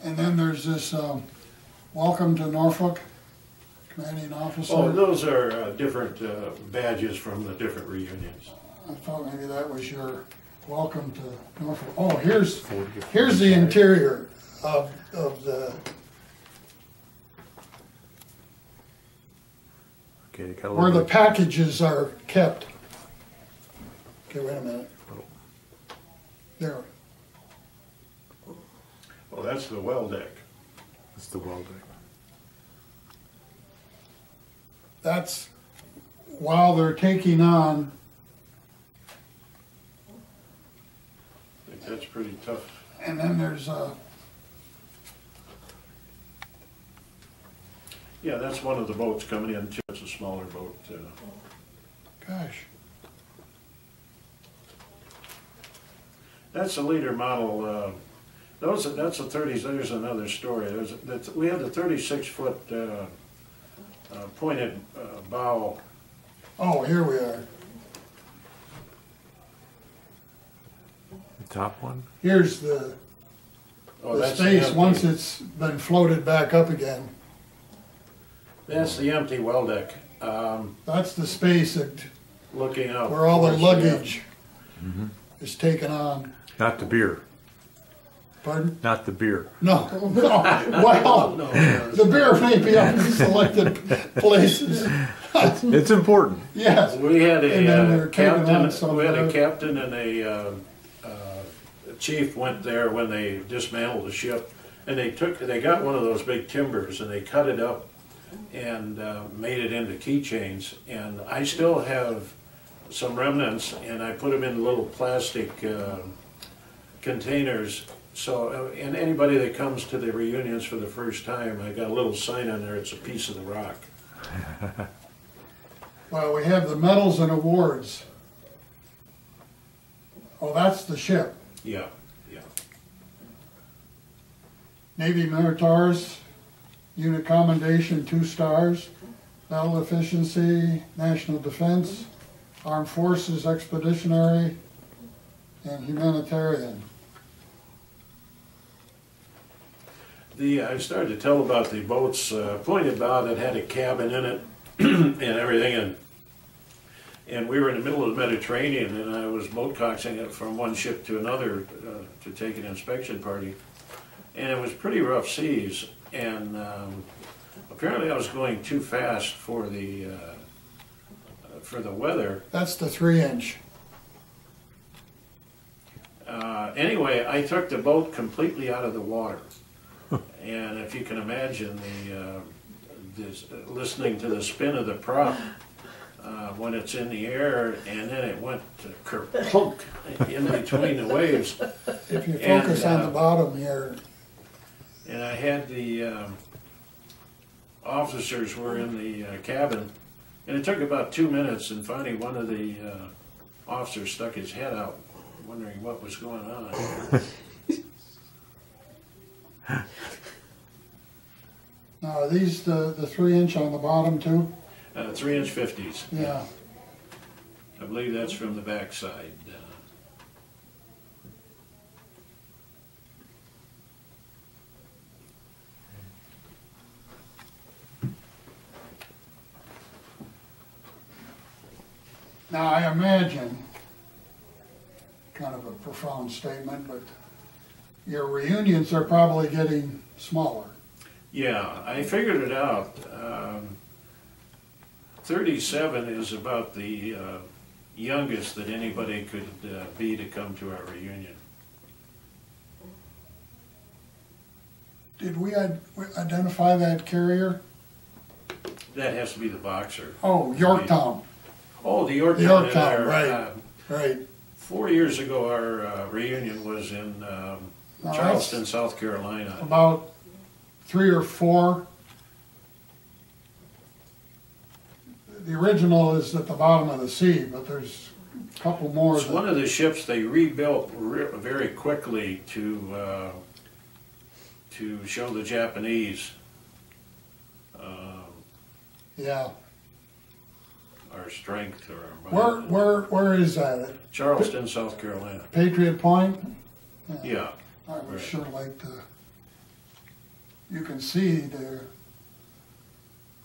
And then there's this welcome to Norfolk, commanding officer. Oh, those are different badges from the different reunions. I thought maybe that was your welcome to Norfolk. Oh, here's the interior of the. Okay, you got a Where little the bit. packages are kept. Okay, wait a minute. There. Oh, that's the well deck. It's the welding. That's while they're taking on. I think that's pretty tough. And then there's Yeah, that's one of the boats coming in, too. It's a smaller boat. gosh, That's a leader model. That's a 30s. There's another story. We had the 36-foot pointed bow. oh, here we are. The top one? Here's the Oh, the that's space empty. once it's been floated back up again. That's the empty well deck. That's the space Looking up. where all the towards luggage is taken on. Not the beer. Pardon? Not the beer. No, no. Well, No, the beer may be up in selected places. It's important. Yes. we had And then a they're taking on captain. some We had a other- captain and a chief went there when they dismantled the ship, and they got one of those big timbers and they cut it up and made it into keychains. And I still have some remnants, and I put them in little plastic containers. So, and anybody that comes to the reunions for the first time, I got a little sign on there. It's a piece of the rock. Well, we have the medals and awards. Oh, that's the ship. Yeah, yeah. Navy Minotaurs, unit commendation, 2 stars. Battle efficiency, national defense, armed forces expeditionary, and humanitarian. I started to tell about the boats, pointed bow that had a cabin in it and everything, and we were in the middle of the Mediterranean, and I was boat coxing it from one ship to another to take an inspection party, and it was pretty rough seas, and apparently I was going too fast for the weather. That's the 3-inch. Anyway, I took the boat completely out of the water. And if you can imagine listening to the spin of the prop, when it's in the air, and then it went to kerplunk in between the waves. If you focus on the bottom here, And I had the officers were in the cabin, and it took about 2 minutes, and finally one of the officers stuck his head out, wondering what was going on. now are these the 3-inch on the bottom too? 3-inch 50s. Yeah. I believe that's from the backside. Now I imagine, kind of a profound statement, but your reunions are probably getting smaller. Yeah, I figured it out. 37 is about the youngest that anybody could be to come to our reunion. Did we identify that carrier? That has to be the Boxer. Oh, Yorktown. Oh, the Yorktown. Yorktown, right, right. 4 years ago, our reunion was in Charleston, South Carolina. About 3 or 4. The original is at the bottom of the sea, but there's a couple more. It's one of the ships they rebuilt very quickly to show the Japanese Yeah. our strength or our might. Where is that? At Charleston, South Carolina. Patriot Point? Yeah. I would Right. sure like to. You can see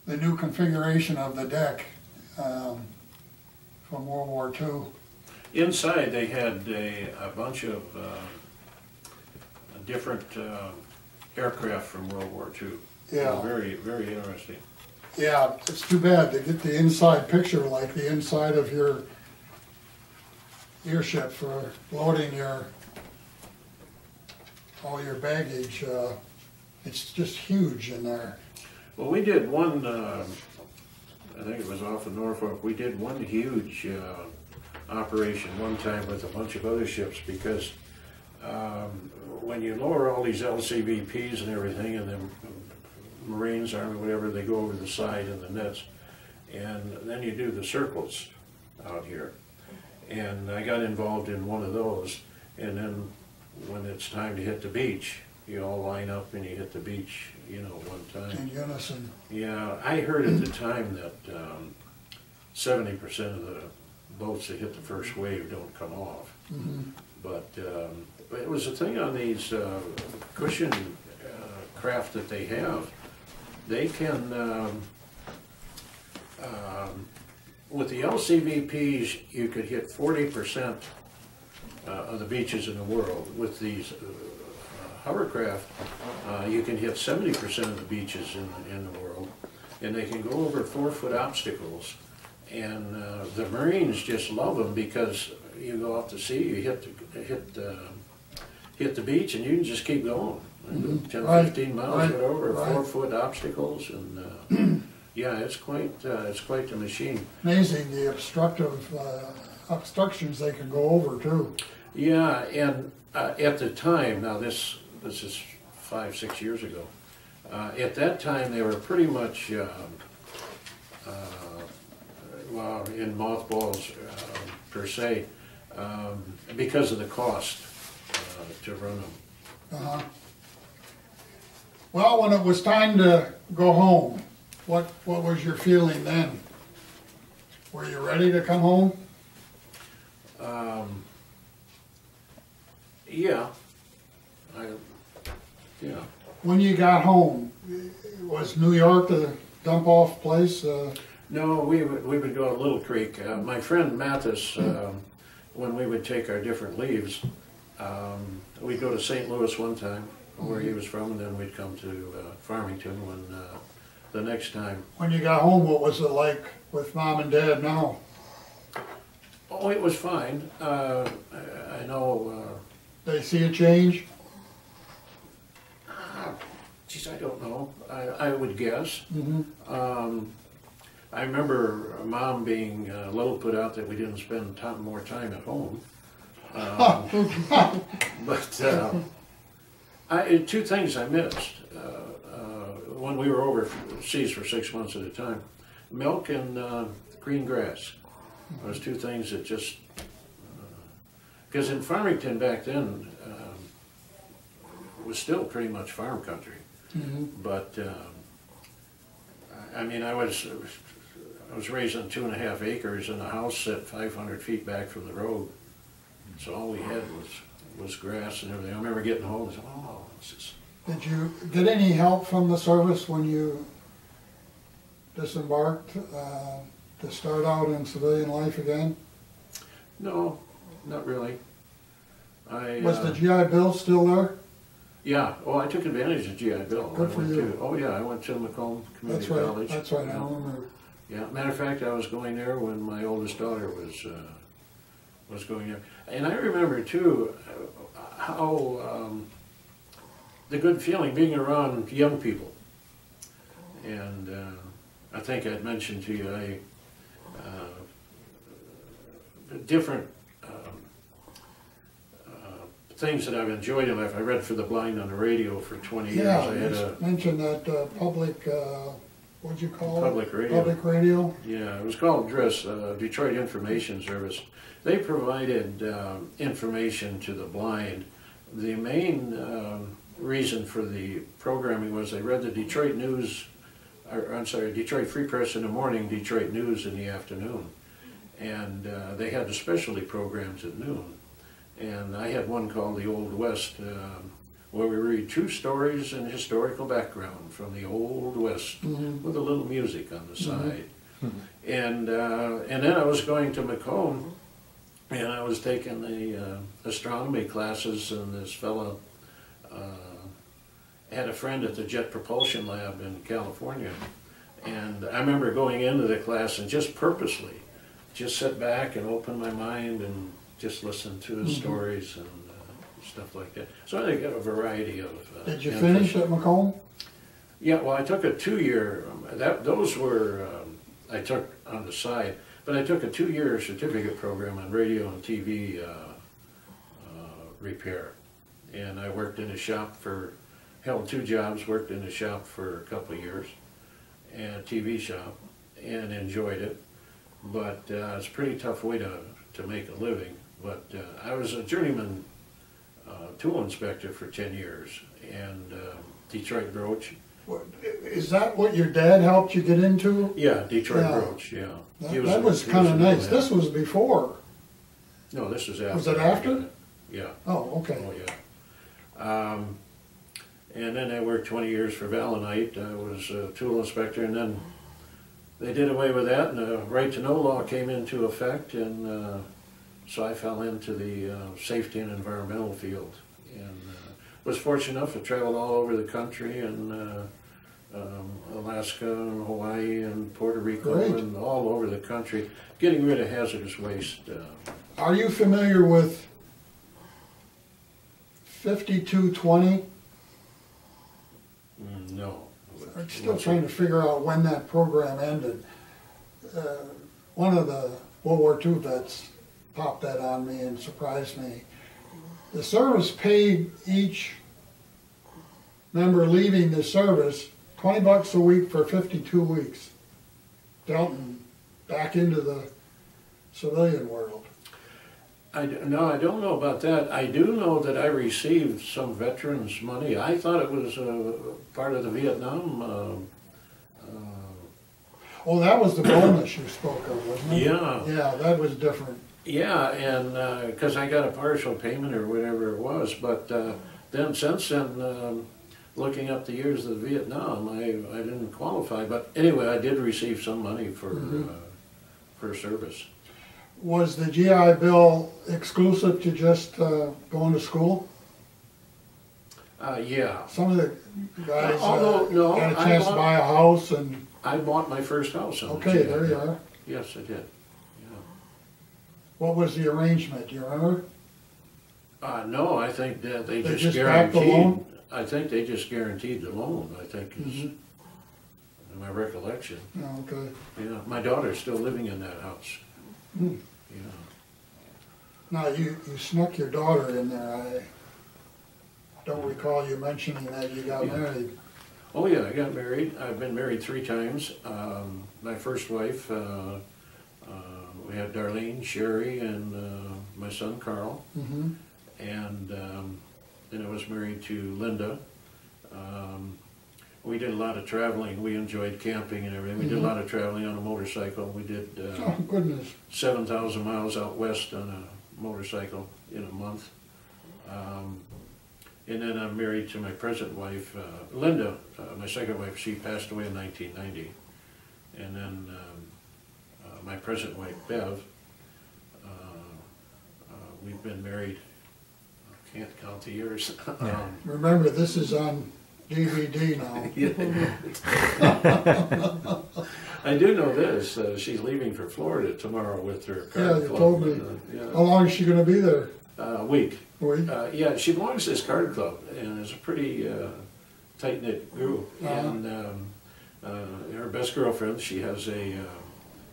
the new configuration of the deck from World War II. Inside, they had a bunch of different aircraft from World War II. Yeah. Very, very interesting. Yeah, it's too bad to get the inside picture like the inside of your ship for loading all your baggage. It's just huge in there. Well, we did one, I think it was off of Norfolk, we did one huge operation one time with a bunch of other ships because when you lower all these LCVPs and everything, and then Marines, Army, whatever, they go over the side in the nets, and then you do the circles out here. And I got involved in one of those, and then when it's time to hit the beach, you all line up and you hit the beach, you know, one time. In unison. Yeah, I heard at the time that 70% of the boats that hit the first wave don't come off. Mm-hmm. But it was a thing on these cushion craft that they have. They can, with the LCVPs, you could hit 40% of the beaches in the world. With these hovercraft, you can hit 70% of the beaches in the world, and they can go over 4-foot obstacles. And the Marines just love them because you go out to sea, you hit the beach, and you can just keep going. 10, 15 miles, whatever, 4-foot obstacles, and yeah, it's quite the machine. Amazing the obstructions they can go over too. Yeah, and at the time, now this is 5-6 years ago. At that time, they were pretty much well, in mothballs per se, because of the cost to run them. Uh-huh. Well, when it was time to go home, what was your feeling then? Were you ready to come home? Yeah. Yeah. When you got home, was New York the dump-off place? No, we would go to Little Creek. My friend Mathis, when we would take our different leaves, we'd go to St. Louis one time, where he was from, and then we'd come to Farmington when the next time. When you got home, what was it like with Mom and Dad now? Oh, it was fine. I know. They see a change? Geez, I don't know. I would guess. Mm-hmm. I remember Mom being a little put out that we didn't spend more time at home. But two things I missed when we were overseas for 6 months at a time: milk and green grass. Those two things that just, because in Farmington back then was still pretty much farm country. But I mean, I was raised on 2.5 acres in a house set 500 feet back from the road. So all we had was grass and everything. I remember getting home and saying, oh, this is... Did you get any help from the service when you disembarked to start out in civilian life again? No, not really. Was the GI Bill still there? Yeah. Oh, I took advantage of GI Bill. Good for you. Oh yeah, I went to Macomb Community College. That's right. I remember. Yeah. Matter of fact, I was going there when my oldest daughter was going there, and I remember too how the good feeling being around young people. And I think I'd mentioned to you different things that I've enjoyed in life. I read For the Blind on the radio for 20 years. Yeah, I had you mentioned that public, what'd you call it? Public radio. Public radio. Yeah, it was called DRIS, Detroit Information Service. They provided information to the blind. The main reason for the programming was they read the Detroit News, Detroit Free Press in the morning, Detroit News in the afternoon. And they had the specialty programs at noon. And I had one called The Old West, where we read true stories and historical background from the Old West, with a little music on the side. And then I was going to Macomb, and I was taking the astronomy classes, and this fellow had a friend at the Jet Propulsion Lab in California. And I remember going into the class and just purposely just sit back and open my mind and just listen to his stories and stuff like that. So I got a variety of Did you finish at Macomb? Yeah, well, I took a 2-year, those were, I took on the side, but I took a 2-year certificate program on radio and TV repair. And I worked in a shop held 2 jobs, worked in a shop for a couple of years, and a TV shop, and enjoyed it. But it's a pretty tough way to make a living. But I was a journeyman tool inspector for 10 years, and Detroit Broach. Is that what your dad helped you get into? Yeah, Detroit Broach, yeah. That was kind of nice. This was before. No, this was after. Was it after? Yeah. Oh, okay. Oh, yeah. And then I worked 20 years for Valinite. I was a tool inspector, and then they did away with that, and the right to know law came into effect, and so I fell into the safety and environmental field, and was fortunate enough to travel all over the country, and Alaska and Hawaii and Puerto Rico. Great. And all over the country, getting rid of hazardous waste. Are you familiar with 5220? No. I'm still trying to figure out when that program ended. One of the World War II vets popped that on me and surprised me. The service paid each member leaving the service $20 a week for 52 weeks. Dealt them back into the civilian world. No, I don't know about that. I do know that I received some veterans' money. I thought it was part of the Vietnam. Oh, that was the bonus you spoke of, wasn't it? Yeah. Yeah, that was different. Yeah, and because I got a partial payment or whatever it was, but then since then, looking up the years of Vietnam, I didn't qualify. But anyway, I did receive some money for service. Was the GI Bill exclusive to just going to school? Yeah. Some of the guys no, had a chance to buy a house and... I bought my first house on Okay, there you are. Yes, I did. Yeah. What was the arrangement? Do you remember? No, I think that they just guaranteed. Backed the loan? I think they just guaranteed the loan. I think. in my recollection. Okay. Yeah, my daughter's still living in that house. Hmm. Yeah. Now, you snuck your daughter in there. I don't recall you mentioning that you got Yeah. married. Oh yeah, I got married. I've been married 3 times. My first wife, we had Darlene, Sherry, and my son Carl. Mm-hmm. And then I was married to Linda. We did a lot of traveling. We enjoyed camping and everything. We did a lot of traveling on a motorcycle. We did Oh, goodness. 7,000 miles out west on a motorcycle in a month. And then I'm married to my present wife, Linda, my second wife. She passed away in 1990. And then my present wife, Bev, we've been married, I can't count the years. Remember, this is on DVD now. I do know this, she's leaving for Florida tomorrow with her Yeah, card you club. told me. How long is she going to be there? A week. Week? Yeah, she belongs to this card club, and it's a pretty tight-knit group. And her best girlfriend, she has a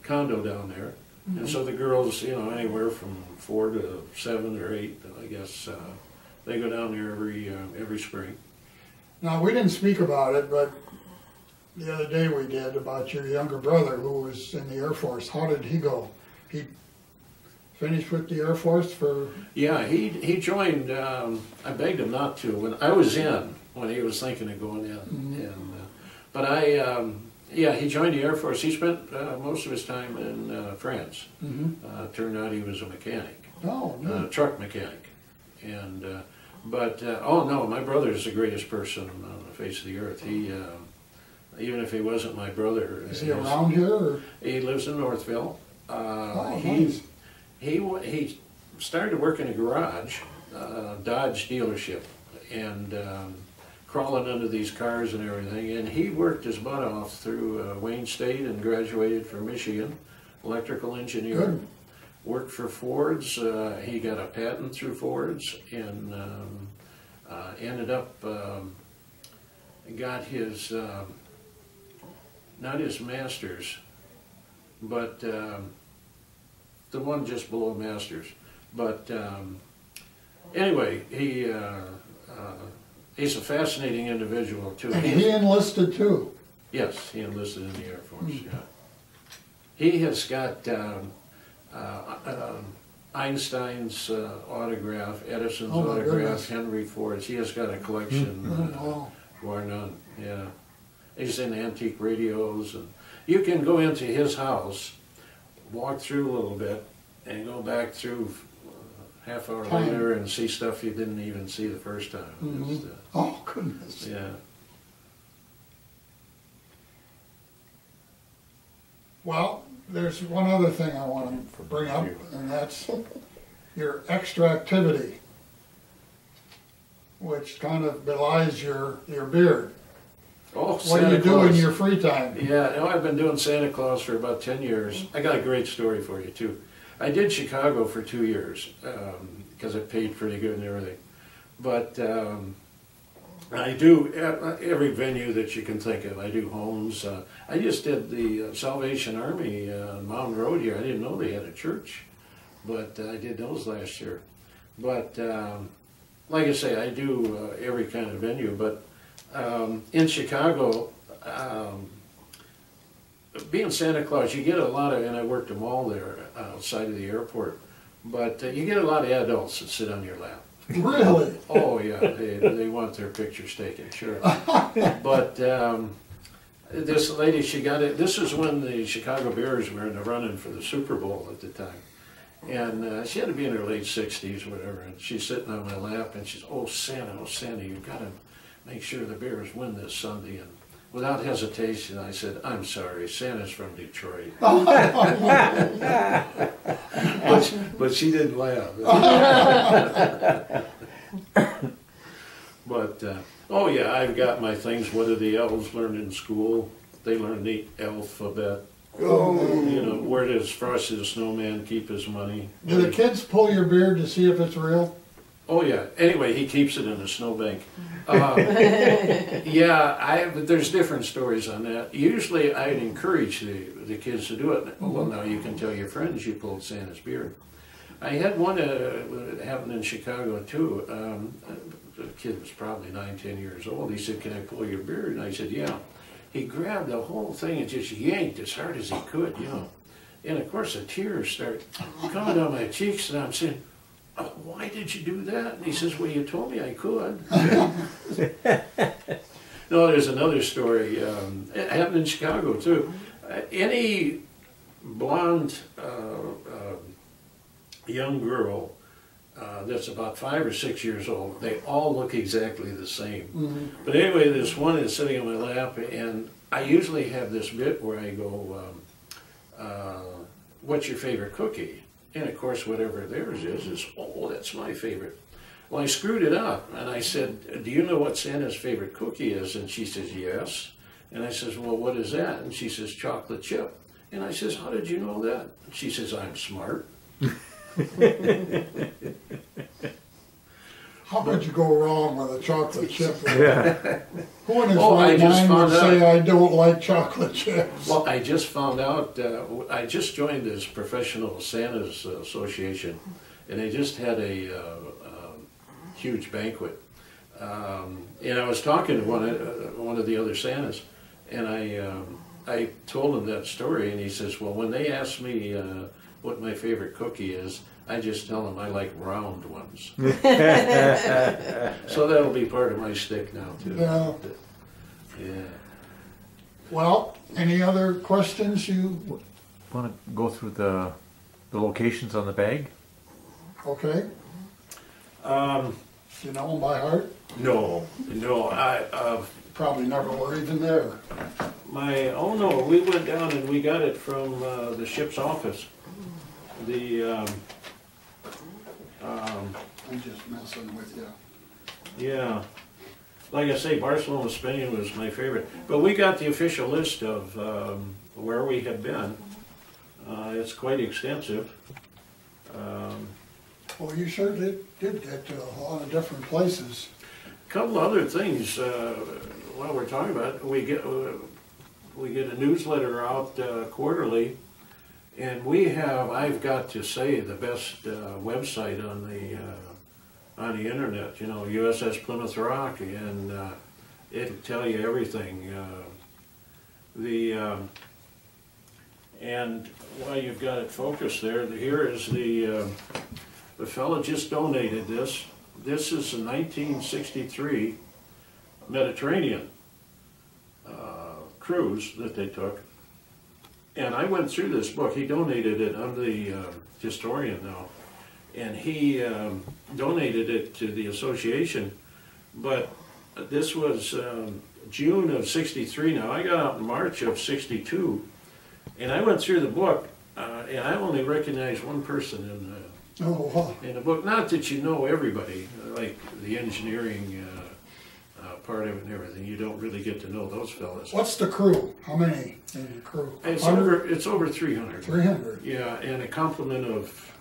condo down there. And so the girls, you know, anywhere from 4 to 7 or 8, I guess, they go down there every spring. Now, we didn't speak about it, but the other day we did, about your younger brother who was in the Air Force. How did he go? He finished with the Air Force for... Yeah, he joined, I begged him not to. When I was in, when he was thinking of going in. And, but yeah, he joined the Air Force. He spent most of his time in France. Turned out he was a mechanic, Oh, no. truck mechanic. And, oh no, my brother is the greatest person on the face of the earth. He, even if he wasn't my brother. Is he around here? Or? He lives in Northville. Nice. He started to work in a garage, Dodge dealership, and crawling under these cars and everything. And he worked his butt off through Wayne State and graduated from Michigan, electrical engineer. Good. Worked for Ford's. He got a patent through Ford's and ended up got his not his master's, but the one just below master's. But anyway, he's a fascinating individual too. And he enlisted too. Yes, he enlisted in the Air Force. Yeah, he has got Einstein's autograph, Edison's Oh, my autograph, goodness. Henry Ford's. He has got a collection, Wow. bar none. Yeah, he's in antique radios, and you can go into his house, walk through a little bit, and go back through half hour Time. later and see stuff you didn't even see the first time. Just, Oh, goodness. yeah. Well, there's one other thing I want to bring up, and that's your extra activity, which kind of belies your beard. Oh, What do Santa you do in Claus. your free time? Yeah, no, I've been doing Santa Claus for about 10 years. I got a great story for you, too. I did Chicago for 2 years, because it paid pretty good and everything. But I do every venue that you can think of. I do homes. I just did the Salvation Army Mountain Road here. I didn't know they had a church, but I did those last year. But like I say, I do every kind of venue. But in Chicago, being Santa Claus, you get a lot of, and I worked a mall there outside of the airport, but you get a lot of adults that sit on your lap. Really? Oh yeah, they want their pictures taken, sure. But this lady, she got it. This is when the Chicago Bears were in the running for the Super Bowl at the time, and she had to be in her late 60s, whatever. And she's sitting on my lap, and she's, oh Santa, you've got to make sure the Bears win this Sunday. And without hesitation, I said, I'm sorry, Santa's from Detroit. But she didn't laugh. But, oh yeah, I've got my things. What do the elves learn in school? They learn the alphabet. Oh. You know, where does Frosty the Snowman keep his money? Do the kids pull your beard to see if it's real? Oh, yeah. Anyway, he keeps it in a snowbank. Yeah, but there's different stories on that. Usually I'd encourage the kids to do it. Well, now you can tell your friends you pulled Santa's beard. I had one that happened in Chicago too. The kid was probably 9, 10 years old. He said, "Can I pull your beard?" And I said, "Yeah." He grabbed the whole thing and just yanked as hard as he could, you know. And of course the tears start coming down my cheeks, and I'm saying, "Oh, why did you do that?" And he says, "Well, you told me I could." No, there's another story. It happened in Chicago too. Any blonde young girl that's about 5 or 6 years old, they all look exactly the same. Mhm. But anyway, this one is sitting on my lap, and I usually have this bit where I go, "What's your favorite cookie?" And of course, whatever theirs is, "Oh, that's my favorite." Well, I screwed it up, and I said, "Do you know what Santa's favorite cookie is?" And she says, "Yes." And I says, "Well, what is that?" And she says, "Chocolate chip." And I says, "How did you know that?" And she says, "I'm smart." How could you go wrong with a chocolate chip? Yeah. Who in his Oh, I right just mind would found say, out. "I don't like chocolate chips"? Well, I just found out, I just joined this Professional Santa's Association, and they just had a huge banquet. And I was talking to one of the other Santas, and I told him that story, and he says, "Well, when they ask me what my favorite cookie is, I just tell them I like round ones." So that'll be part of my stick now, too. Yeah. Yeah. Well, any other questions you, Want to go through the locations on the bag? okay, you know them by heart? No, Probably never were even there. oh no, we went down and we got it from the ship's office. I'm just messing with you. Yeah, like I say, Barcelona, Spain was my favorite. But we got the official list of where we had been. It's quite extensive. Well, you sure did get to a lot of different places. Couple other things while we're talking about it, we get a newsletter out quarterly, and I've got to say, the best website on the internet. You know, USS Plymouth Rock, and it'll tell you everything. And while you've got it focused there, here is the fellow just donated this. This is a 1963 Mediterranean cruise that they took. And I went through this book. He donated it. I'm the historian now. And he donated it to the association. But this was June of '63. Now, I got out in March of '62. And I went through the book, and I only recognized one person in the book. Not that you know everybody, like the engineering part of it and everything. You don't really get to know those fellas. What's the crew? How many in the crew? It's over 300. 300. Yeah, and a complement of,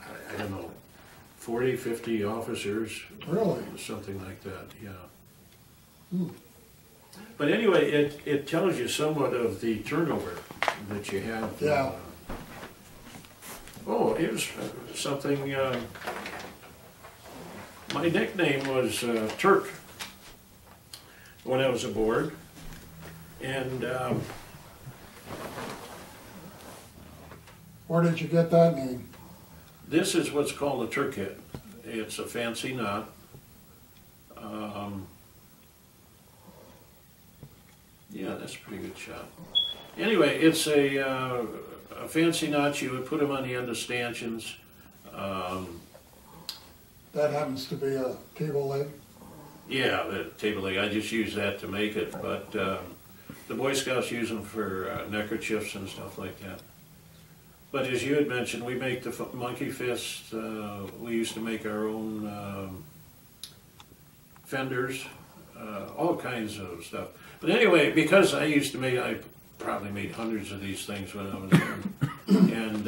I don't know, 40, 50 officers. Really? Something like that, yeah. But anyway, it tells you somewhat of the turnover that you have. Yeah. Here's something. My nickname was Turk when I was aboard, and Where did you get that name? this is what's called a Turk head. It's a fancy knot. Yeah, that's a pretty good shot. Anyway, it's a fancy knot. You would put them on the end of stanchions. That happens to be a table leg. Yeah, the table leg. I just use that to make it, but the Boy Scouts use them for neckerchiefs and stuff like that. But as you had mentioned, we make the monkey fist. We used to make our own fenders, all kinds of stuff. But anyway, because I probably made hundreds of these things when I was young. And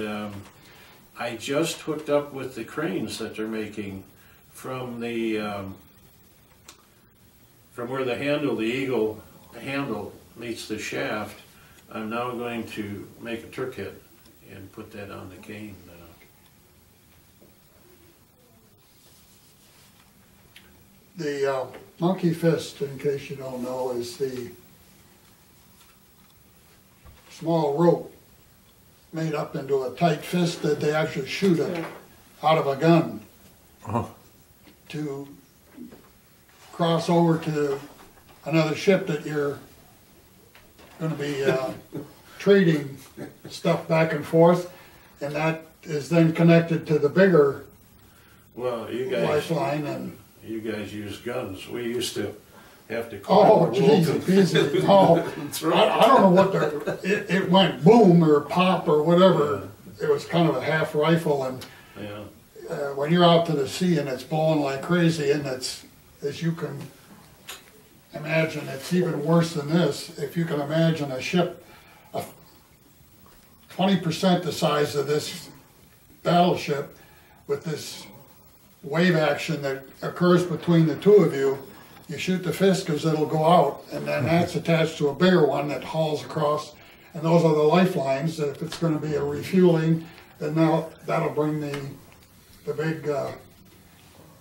I just hooked up with the cranes that they're making from the from where the eagle handle meets the shaft, I'm now going to make a Turk head and put that on the cane. The monkey fist, in case you don't know, is the small rope made up into a tight fist that they actually shoot it out of a gun Oh, to cross over to another ship that you're going to be trading stuff back and forth, and that is then connected to the bigger Well, you guys lifeline. you guys use guns. We used to have to Oh, climb the rope geez, and- easy. No, throw I don't know what it went boom or pop or whatever. It was kind of a half rifle, and Yeah. when you're out to the sea and it's blowing like crazy, and it's, as you can imagine, it's even worse than this. If you can imagine a ship, 20% the size of this battleship, with this wave action that occurs between the two of you, you shoot the fist because it'll go out, and then that's attached to a bigger one that hauls across, and those are the lifelines. That if it's going to be a refueling, then now that'll bring the big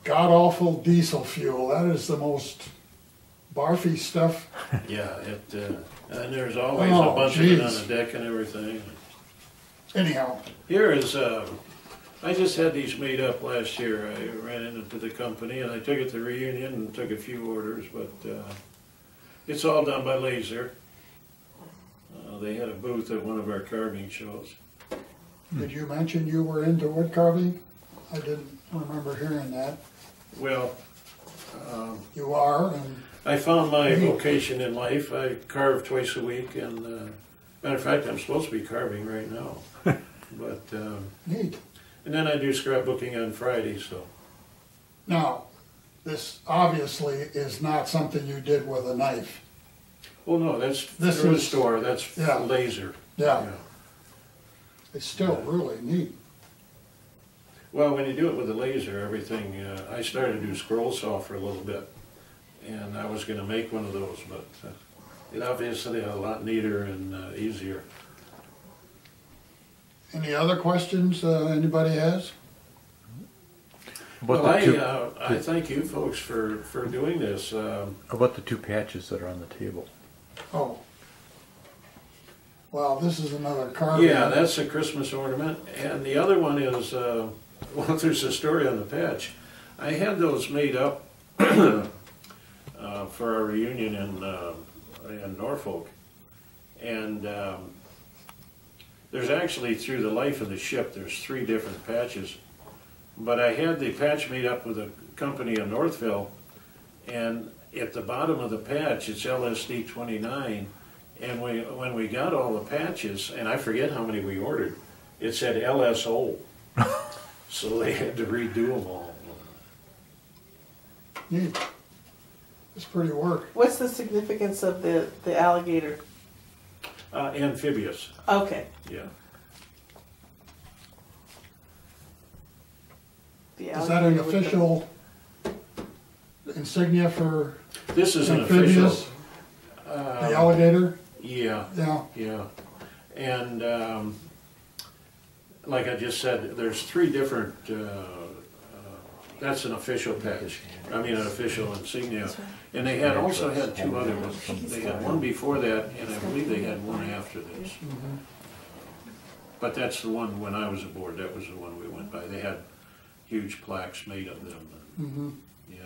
god-awful diesel fuel. That is the most barfy stuff. Yeah, and there's always Oh, a bunch of it on geez. the deck and everything. Anyhow, Here is, I just had these made up last year. I ran into the company and I took it to Reunion and took a few orders, but it's all done by laser. They had a booth at one of our carving shows. did you mention you were into wood carving? I didn't remember hearing that. Well, You are, and I found my vocation in life. I carve twice a week, and matter of fact, I'm supposed to be carving right now. But neat. and then I do scrapbooking on Friday. So Now, this obviously is not something you did with a knife. well, no, that's This through the is- store. That's yeah. laser. Yeah. It's still really neat. Well, when you do it with a laser, everything. I started to do scroll saw for a little bit, and I was going to make one of those, but it obviously a lot neater and easier. Any other questions anybody has? about Well, the two, I thank you folks for doing this. about the two patches that are on the table. Oh. Well, this is another carving. Yeah, that's a Christmas ornament, and the other one is, well, there's a story on the patch. I had those made up for our reunion in Norfolk, and there's actually, through the life of the ship, there's 3 different patches. But I had the patch made up with a company in Northville, and at the bottom of the patch, it's LSD 29, and when we got all the patches, and I forget how many we ordered, it said LSO. So they had to redo them all. Neat. It's pretty work. What's the significance of the alligator? Amphibious, Okay. yeah. The Is that an alligator with the- official insignia for This is an official. amphibious? The alligator? Yeah, Yeah. yeah. And like I just said, there's 3 different, that's an official patch. I mean, an official insignia. And they had also had 2 other ones. They had one before that, and I believe they had one after this. But that's the one, when I was aboard, that was the one we went by. They had huge plaques made of them. Mm-hmm. Yeah.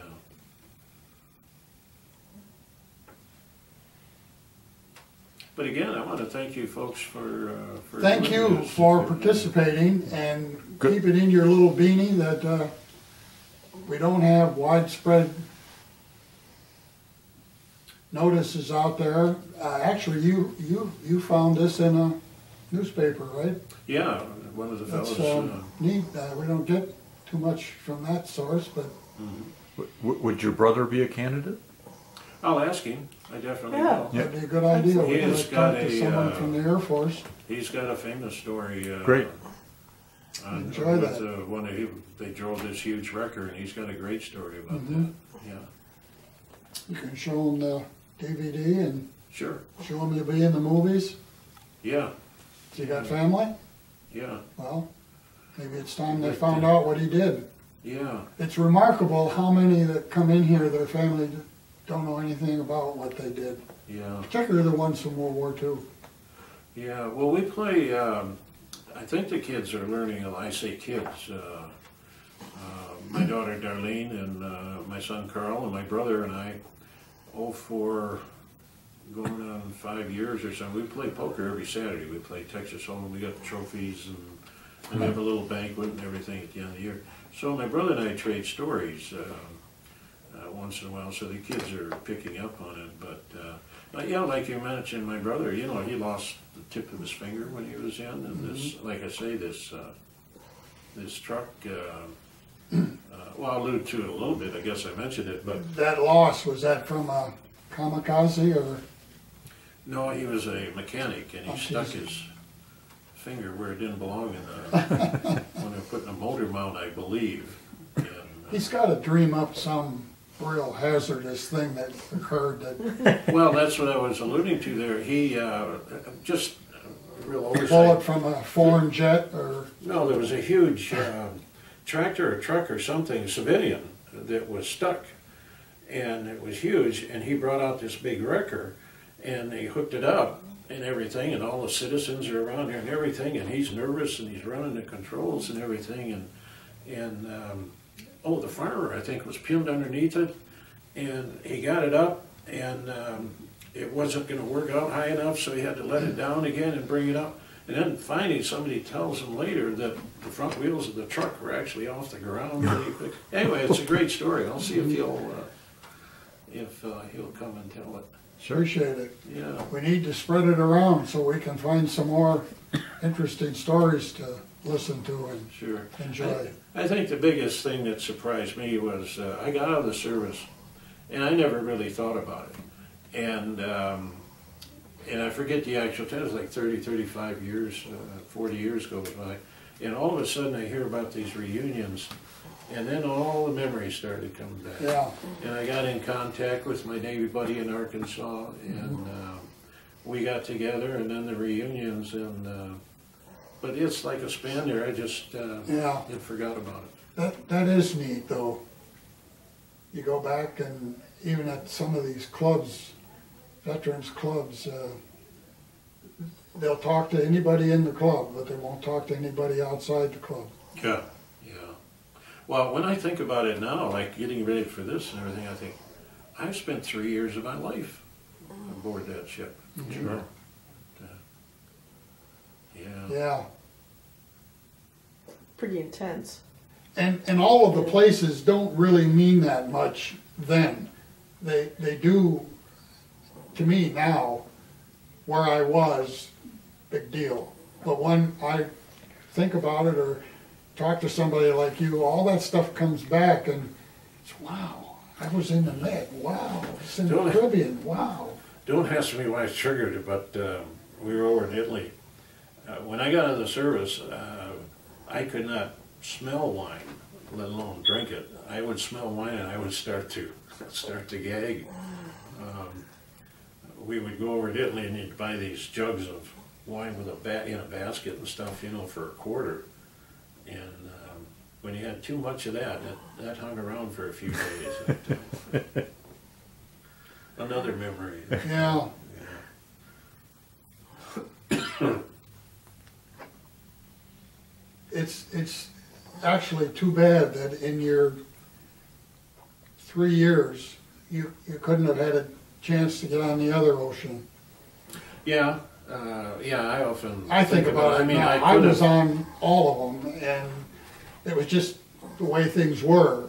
But again, I want to thank you folks for Thank doing you this. for participating, and Good. keep it in your little beanie that we don't have widespread notices out there. Actually, you found this in a newspaper, right? Yeah, one of the That's fellows. neat. We don't get too much from that source, but Would your brother be a candidate? I'll ask him. I definitely Yeah. will. Yeah. that'd be a good idea. He We'd has like to talk got to a, someone from the Air Force. He's got a famous story. Great. Enjoy that. They drove this huge wrecker, and he's got a great story about Mhm. that. Yeah, You can show them the DVD and sure. show them you'll be in the movies. Yeah, You got family? yeah, Well, maybe it's time they found out what he did. yeah. It's remarkable how many that come in here, their family don't know anything about what they did, Yeah, particularly the ones from World War II. yeah. Well, we play. I think the kids are learning. I say kids. My daughter Darlene and my son Carl and my brother and I. For going on 5 years or so, we play poker every Saturday. We play Texas Hold'em. We got the trophies and we have a little banquet and everything at the end of the year. So my brother and I trade stories once in a while, so the kids are picking up on it. But yeah, like you mentioned, my brother, he lost the tip of his finger when he was in, and this, like I say, this truck. Well, I'll allude to it a little bit. I guess I mentioned it, but That loss, was that from a kamikaze or? no, he was a mechanic, and he Oh, stuck Jesus. his finger where it didn't belong when they're putting a motor mount, I believe. And, He's got to dream up some real hazardous thing that occurred that well, that's what I was alluding to there. He just real bullet oversight. from a foreign jet or, No, there was a huge tractor or truck or something, civilian, that was stuck, and it was huge. And he brought out this big wrecker, and they hooked it up and everything, and all the citizens are around here and everything, and he's nervous and he's running the controls and everything, and the farmer I think was pinned underneath it, and he got it up, and it wasn't going to work out high enough, so he had to let it down again and bring it up. And then finally somebody tells him later that the front wheels of the truck were actually off the ground. Anyway, it's a great story. I'll see if he'll come and tell it. appreciate it. Yeah. We need to spread it around so we can find some more interesting stories to listen to and Sure. enjoy. I think the biggest thing that surprised me was I got out of the service, and I never really thought about it. And I forget the actual time, it was like 30, 35 years, 40 years goes by. And all of a sudden I hear about these reunions, and then all the memories started coming back. Yeah, And I got in contact with my Navy buddy in Arkansas, and we got together, and then the reunions, and but it's like a span there. I just yeah. had forgot about it. That is neat though. You go back and even at some of these clubs, veterans clubs, they'll talk to anybody in the club, but they won't talk to anybody outside the club. Yeah, yeah. Well, when I think about it now, like getting ready for this and everything, I think I've spent 3 years of my life aboard that ship. Sure. Yeah. Yeah. Pretty intense. And all of the places don't really mean that much then. They do, to me now, where I was, big deal. But when I think about it or talk to somebody like you, all that stuff comes back and it's, wow, I was in the Med, wow, I was in the Caribbean, wow. Don't ask me why I triggered it, but we were over in Italy. When I got out of the service, I could not smell wine, let alone drink it. I would smell wine and I would start to gag. We would go over to Italy and you'd buy these jugs of wine with in a basket and stuff, for a quarter. And when you had too much of that that hung around for a few days. Another memory. Yeah. It's actually too bad that in your 3 years, you couldn't have had a chance to get on the other ocean. Yeah, I often I think about it I mean, now. I could was have. on all of them, and it was just the way things were.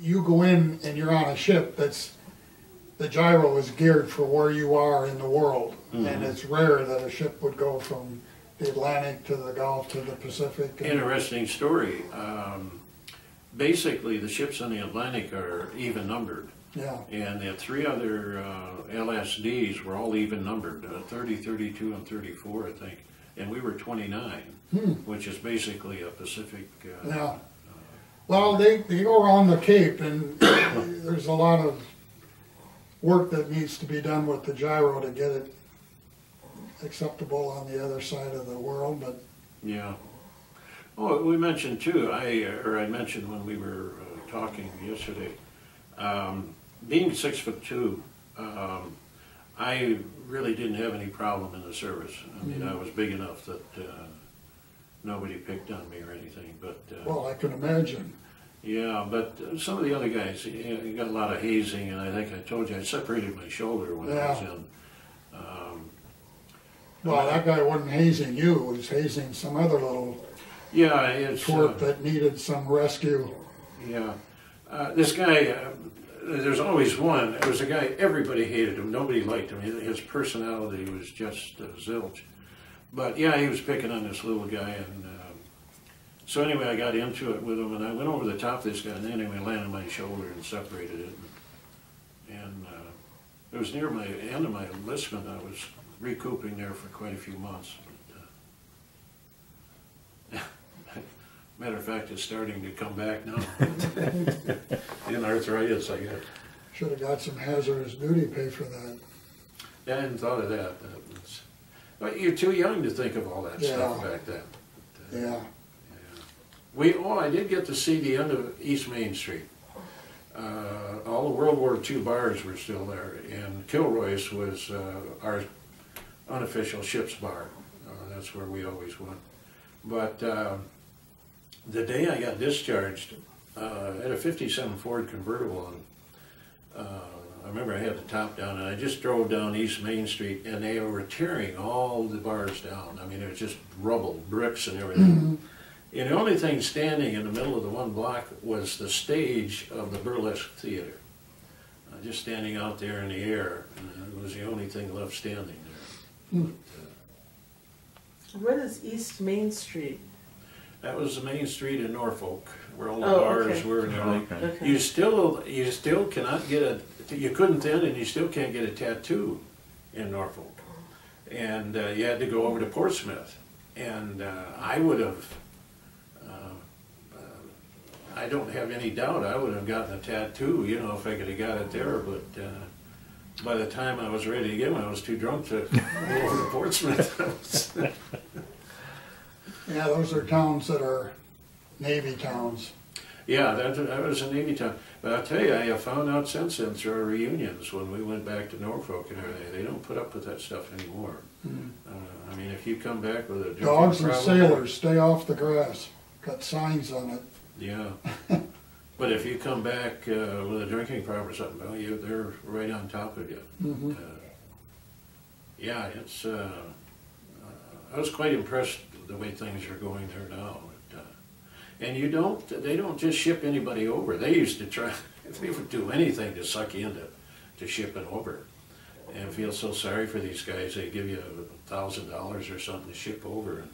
You go in and you're on a ship the gyro is geared for where you are in the world, and it's rare that a ship would go from the Atlantic to the Gulf to the Pacific. Interesting story. Basically, the ships in the Atlantic are even numbered. Yeah, And the 3 other LSDs were all even numbered, 30, 32, and 34, I think. and we were 29, which is basically a Pacific. Yeah. Well, they go around the Cape, and there's a lot of work that needs to be done with the gyro to get it acceptable on the other side of the world, but Yeah. Oh, we mentioned too, I mentioned when we were talking yesterday, being 6'2", I really didn't have any problem in the service. I mean, I was big enough that nobody picked on me or anything, but well, I can imagine. yeah, but some of the other guys, you got a lot of hazing, and I think I told you I separated my shoulder when I was in. Well, that guy wasn't hazing you, he was hazing some other little Yeah, it's twerp that needed some rescue. yeah. This guy, there's always one. There was a guy, everybody hated him. Nobody liked him. His personality was just zilch. But yeah, he was picking on this little guy. And so anyway, I got into it with him, and I went over the top of this guy, and anyway, landed on my shoulder and separated it. And it was near my end of my enlistment. I was recouping there for quite a few months. But, matter of fact, it's starting to come back now. In arthritis, I got. Should have got some hazardous duty pay for that. I hadn't thought of that. But you're too young to think of all that stuff back then. But, Yeah. I did get to see the end of East Main Street. All the World War II bars were still there, and Kilroy's was our unofficial ship's bar. That's where we always went. But the day I got discharged, I had a '57 Ford convertible, and I remember I had the top down, and I just drove down East Main Street, and they were tearing all the bars down. I mean, it was just rubble, bricks, and everything. And the only thing standing in the middle of the one block was the stage of the burlesque theater, just standing out there in the air, and it was the only thing left standing there. What is East Main Street? That was the main street in Norfolk, where all the Oh, bars okay. were and everything. Okay. You still cannot get you couldn't then, and you still can't get a tattoo in Norfolk. And you had to go over to Portsmouth. And I would have, I don't have any doubt I would have gotten a tattoo, you know, if I could have got it there. But by the time I was ready to get one, I was too drunk to go over to Portsmouth. Yeah, those are towns that are Navy towns. Yeah, that was a Navy town. But I'll tell you, I have found out since then through our reunions when we went back to Norfolk and everything, they don't put up with that stuff anymore. I mean, if you come back with a drinking Dogs and problem, sailors, stay off the grass. Got signs on it. yeah. But if you come back with a drinking problem or something, well, they're right on top of you. Yeah, it's. I was quite impressed with the way things are going there now. And they don't just ship anybody over. They used to try, they would do anything to suck you into to shipping over. And feel so sorry for these guys. They give you $1,000 or something to ship over,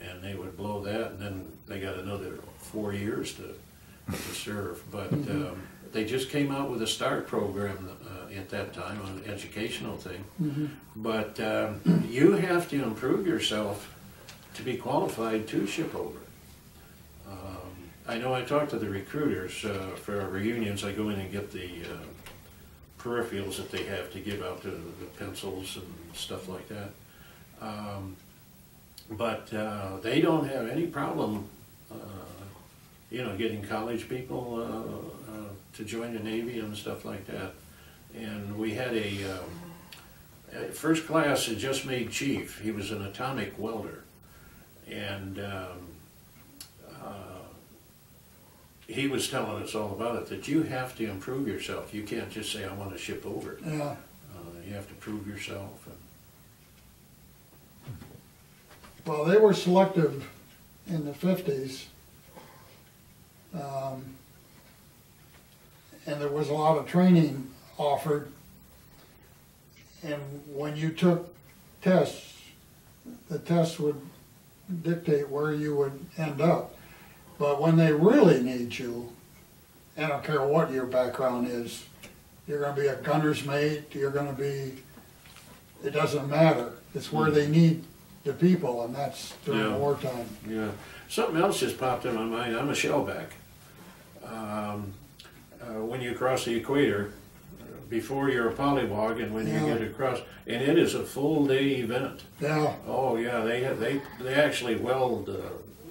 and they would blow that, and then they got another 4 years to serve. But they just came out with a START program at that time, an educational thing. But you have to improve yourself to be qualified to ship over. I know I talked to the recruiters for our reunions. I go in and get the peripherals that they have to give out to the pencils and stuff like that. But they don't have any problem, you know, getting college people to join the Navy and stuff like that. And we had a first class had just made chief. He was an atomic welder, and he was telling us all about it, that you have to improve yourself. You can't just say, I want to ship over. Yeah. You have to prove yourself. Well, they were selective in the 50s. And there was a lot of training offered. And when you took tests, the tests would dictate where you would end up. But when they really need you, I don't care what your background is, you're going to be a gunner's mate, you're going to be, it doesn't matter. It's where they need the people, and that's during Yeah. wartime. Yeah. Something else just popped in my mind. I'm a shellback. When you cross the equator, before you're a polywog, and when you Yeah. get across, and it is a full day event. Yeah, Oh yeah, they actually weld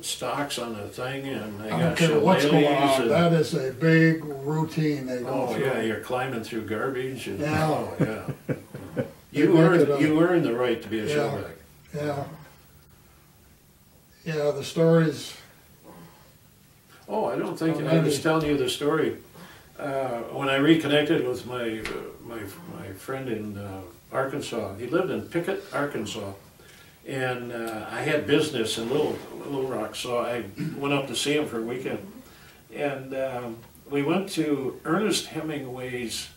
stocks on the thing, and they I don't got care what's going shillelaghs on, and- that is a big routine they go Oh through. yeah, you're climbing through garbage and Yeah. oh yeah. They You make it, you earn the right to be a Yeah. shellback. Yeah. Yeah, the stories, Oh, I don't think, Oh, I was maybe. telling you the story, when I reconnected with my friend in Arkansas. He lived in Pickett, Arkansas, and I had business in Little Rock, so I went up to see him for a weekend. And we went to Ernest Hemingway's,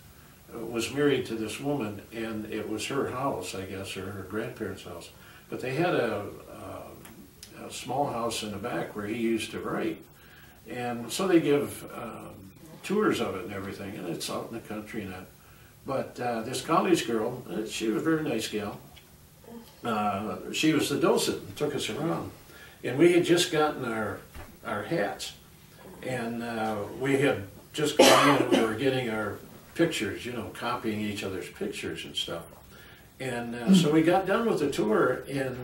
was married to this woman, and it was her house, I guess, or her grandparents' house. But they had a small house in the back where he used to write. And so they give tours of it and everything, and it's out in the country and that. But this college girl, she was a very nice gal. She was the docent and took us around. And we had just gotten our hats. And we had just gone in and we were getting our pictures, you know, copying each other's pictures and stuff. And so we got done with the tour, and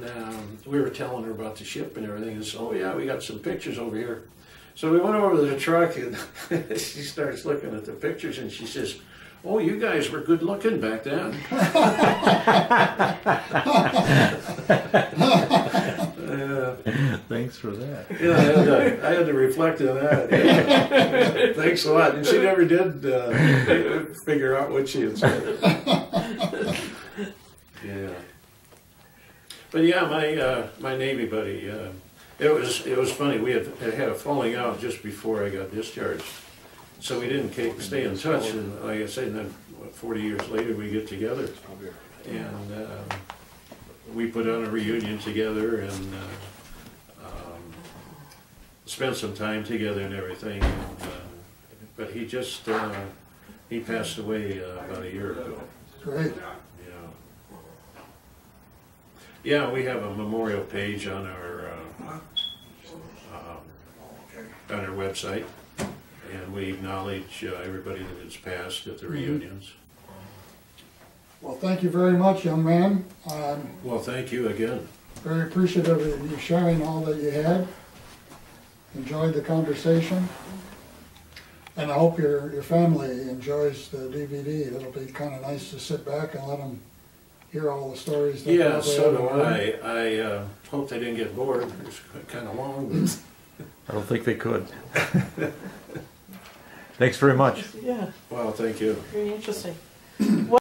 we were telling her about the ship and everything. And so, oh yeah, we got some pictures over here. So we went over to the truck, and she starts looking at the pictures, and she says, "Oh, you guys were good looking back then." Thanks for that. Yeah, I had to reflect on that. Yeah. Thanks a lot. And she never did figure out what she had said. Yeah. But yeah, my Navy buddy, it was funny. We had a falling out just before I got discharged, so we didn't stay in touch. And like I said, then 40 years later we get together, and we put on a reunion together and spent some time together and everything. And, but he just he passed away about a year ago. great. Yeah, we have a memorial page on our website, and we acknowledge everybody that has passed at the reunions. Well, thank you very much, young man. Well, thank you again. Very appreciative of you sharing all that you had. Enjoyed the conversation. And I hope your family enjoys the DVD. It'll be kind of nice to sit back and let them hear all the stories. That Yeah, probably so do haven't heard. I hope they didn't get bored. It's kind of long, but I don't think they could. Thanks very much. Yeah, well, thank you. very interesting. What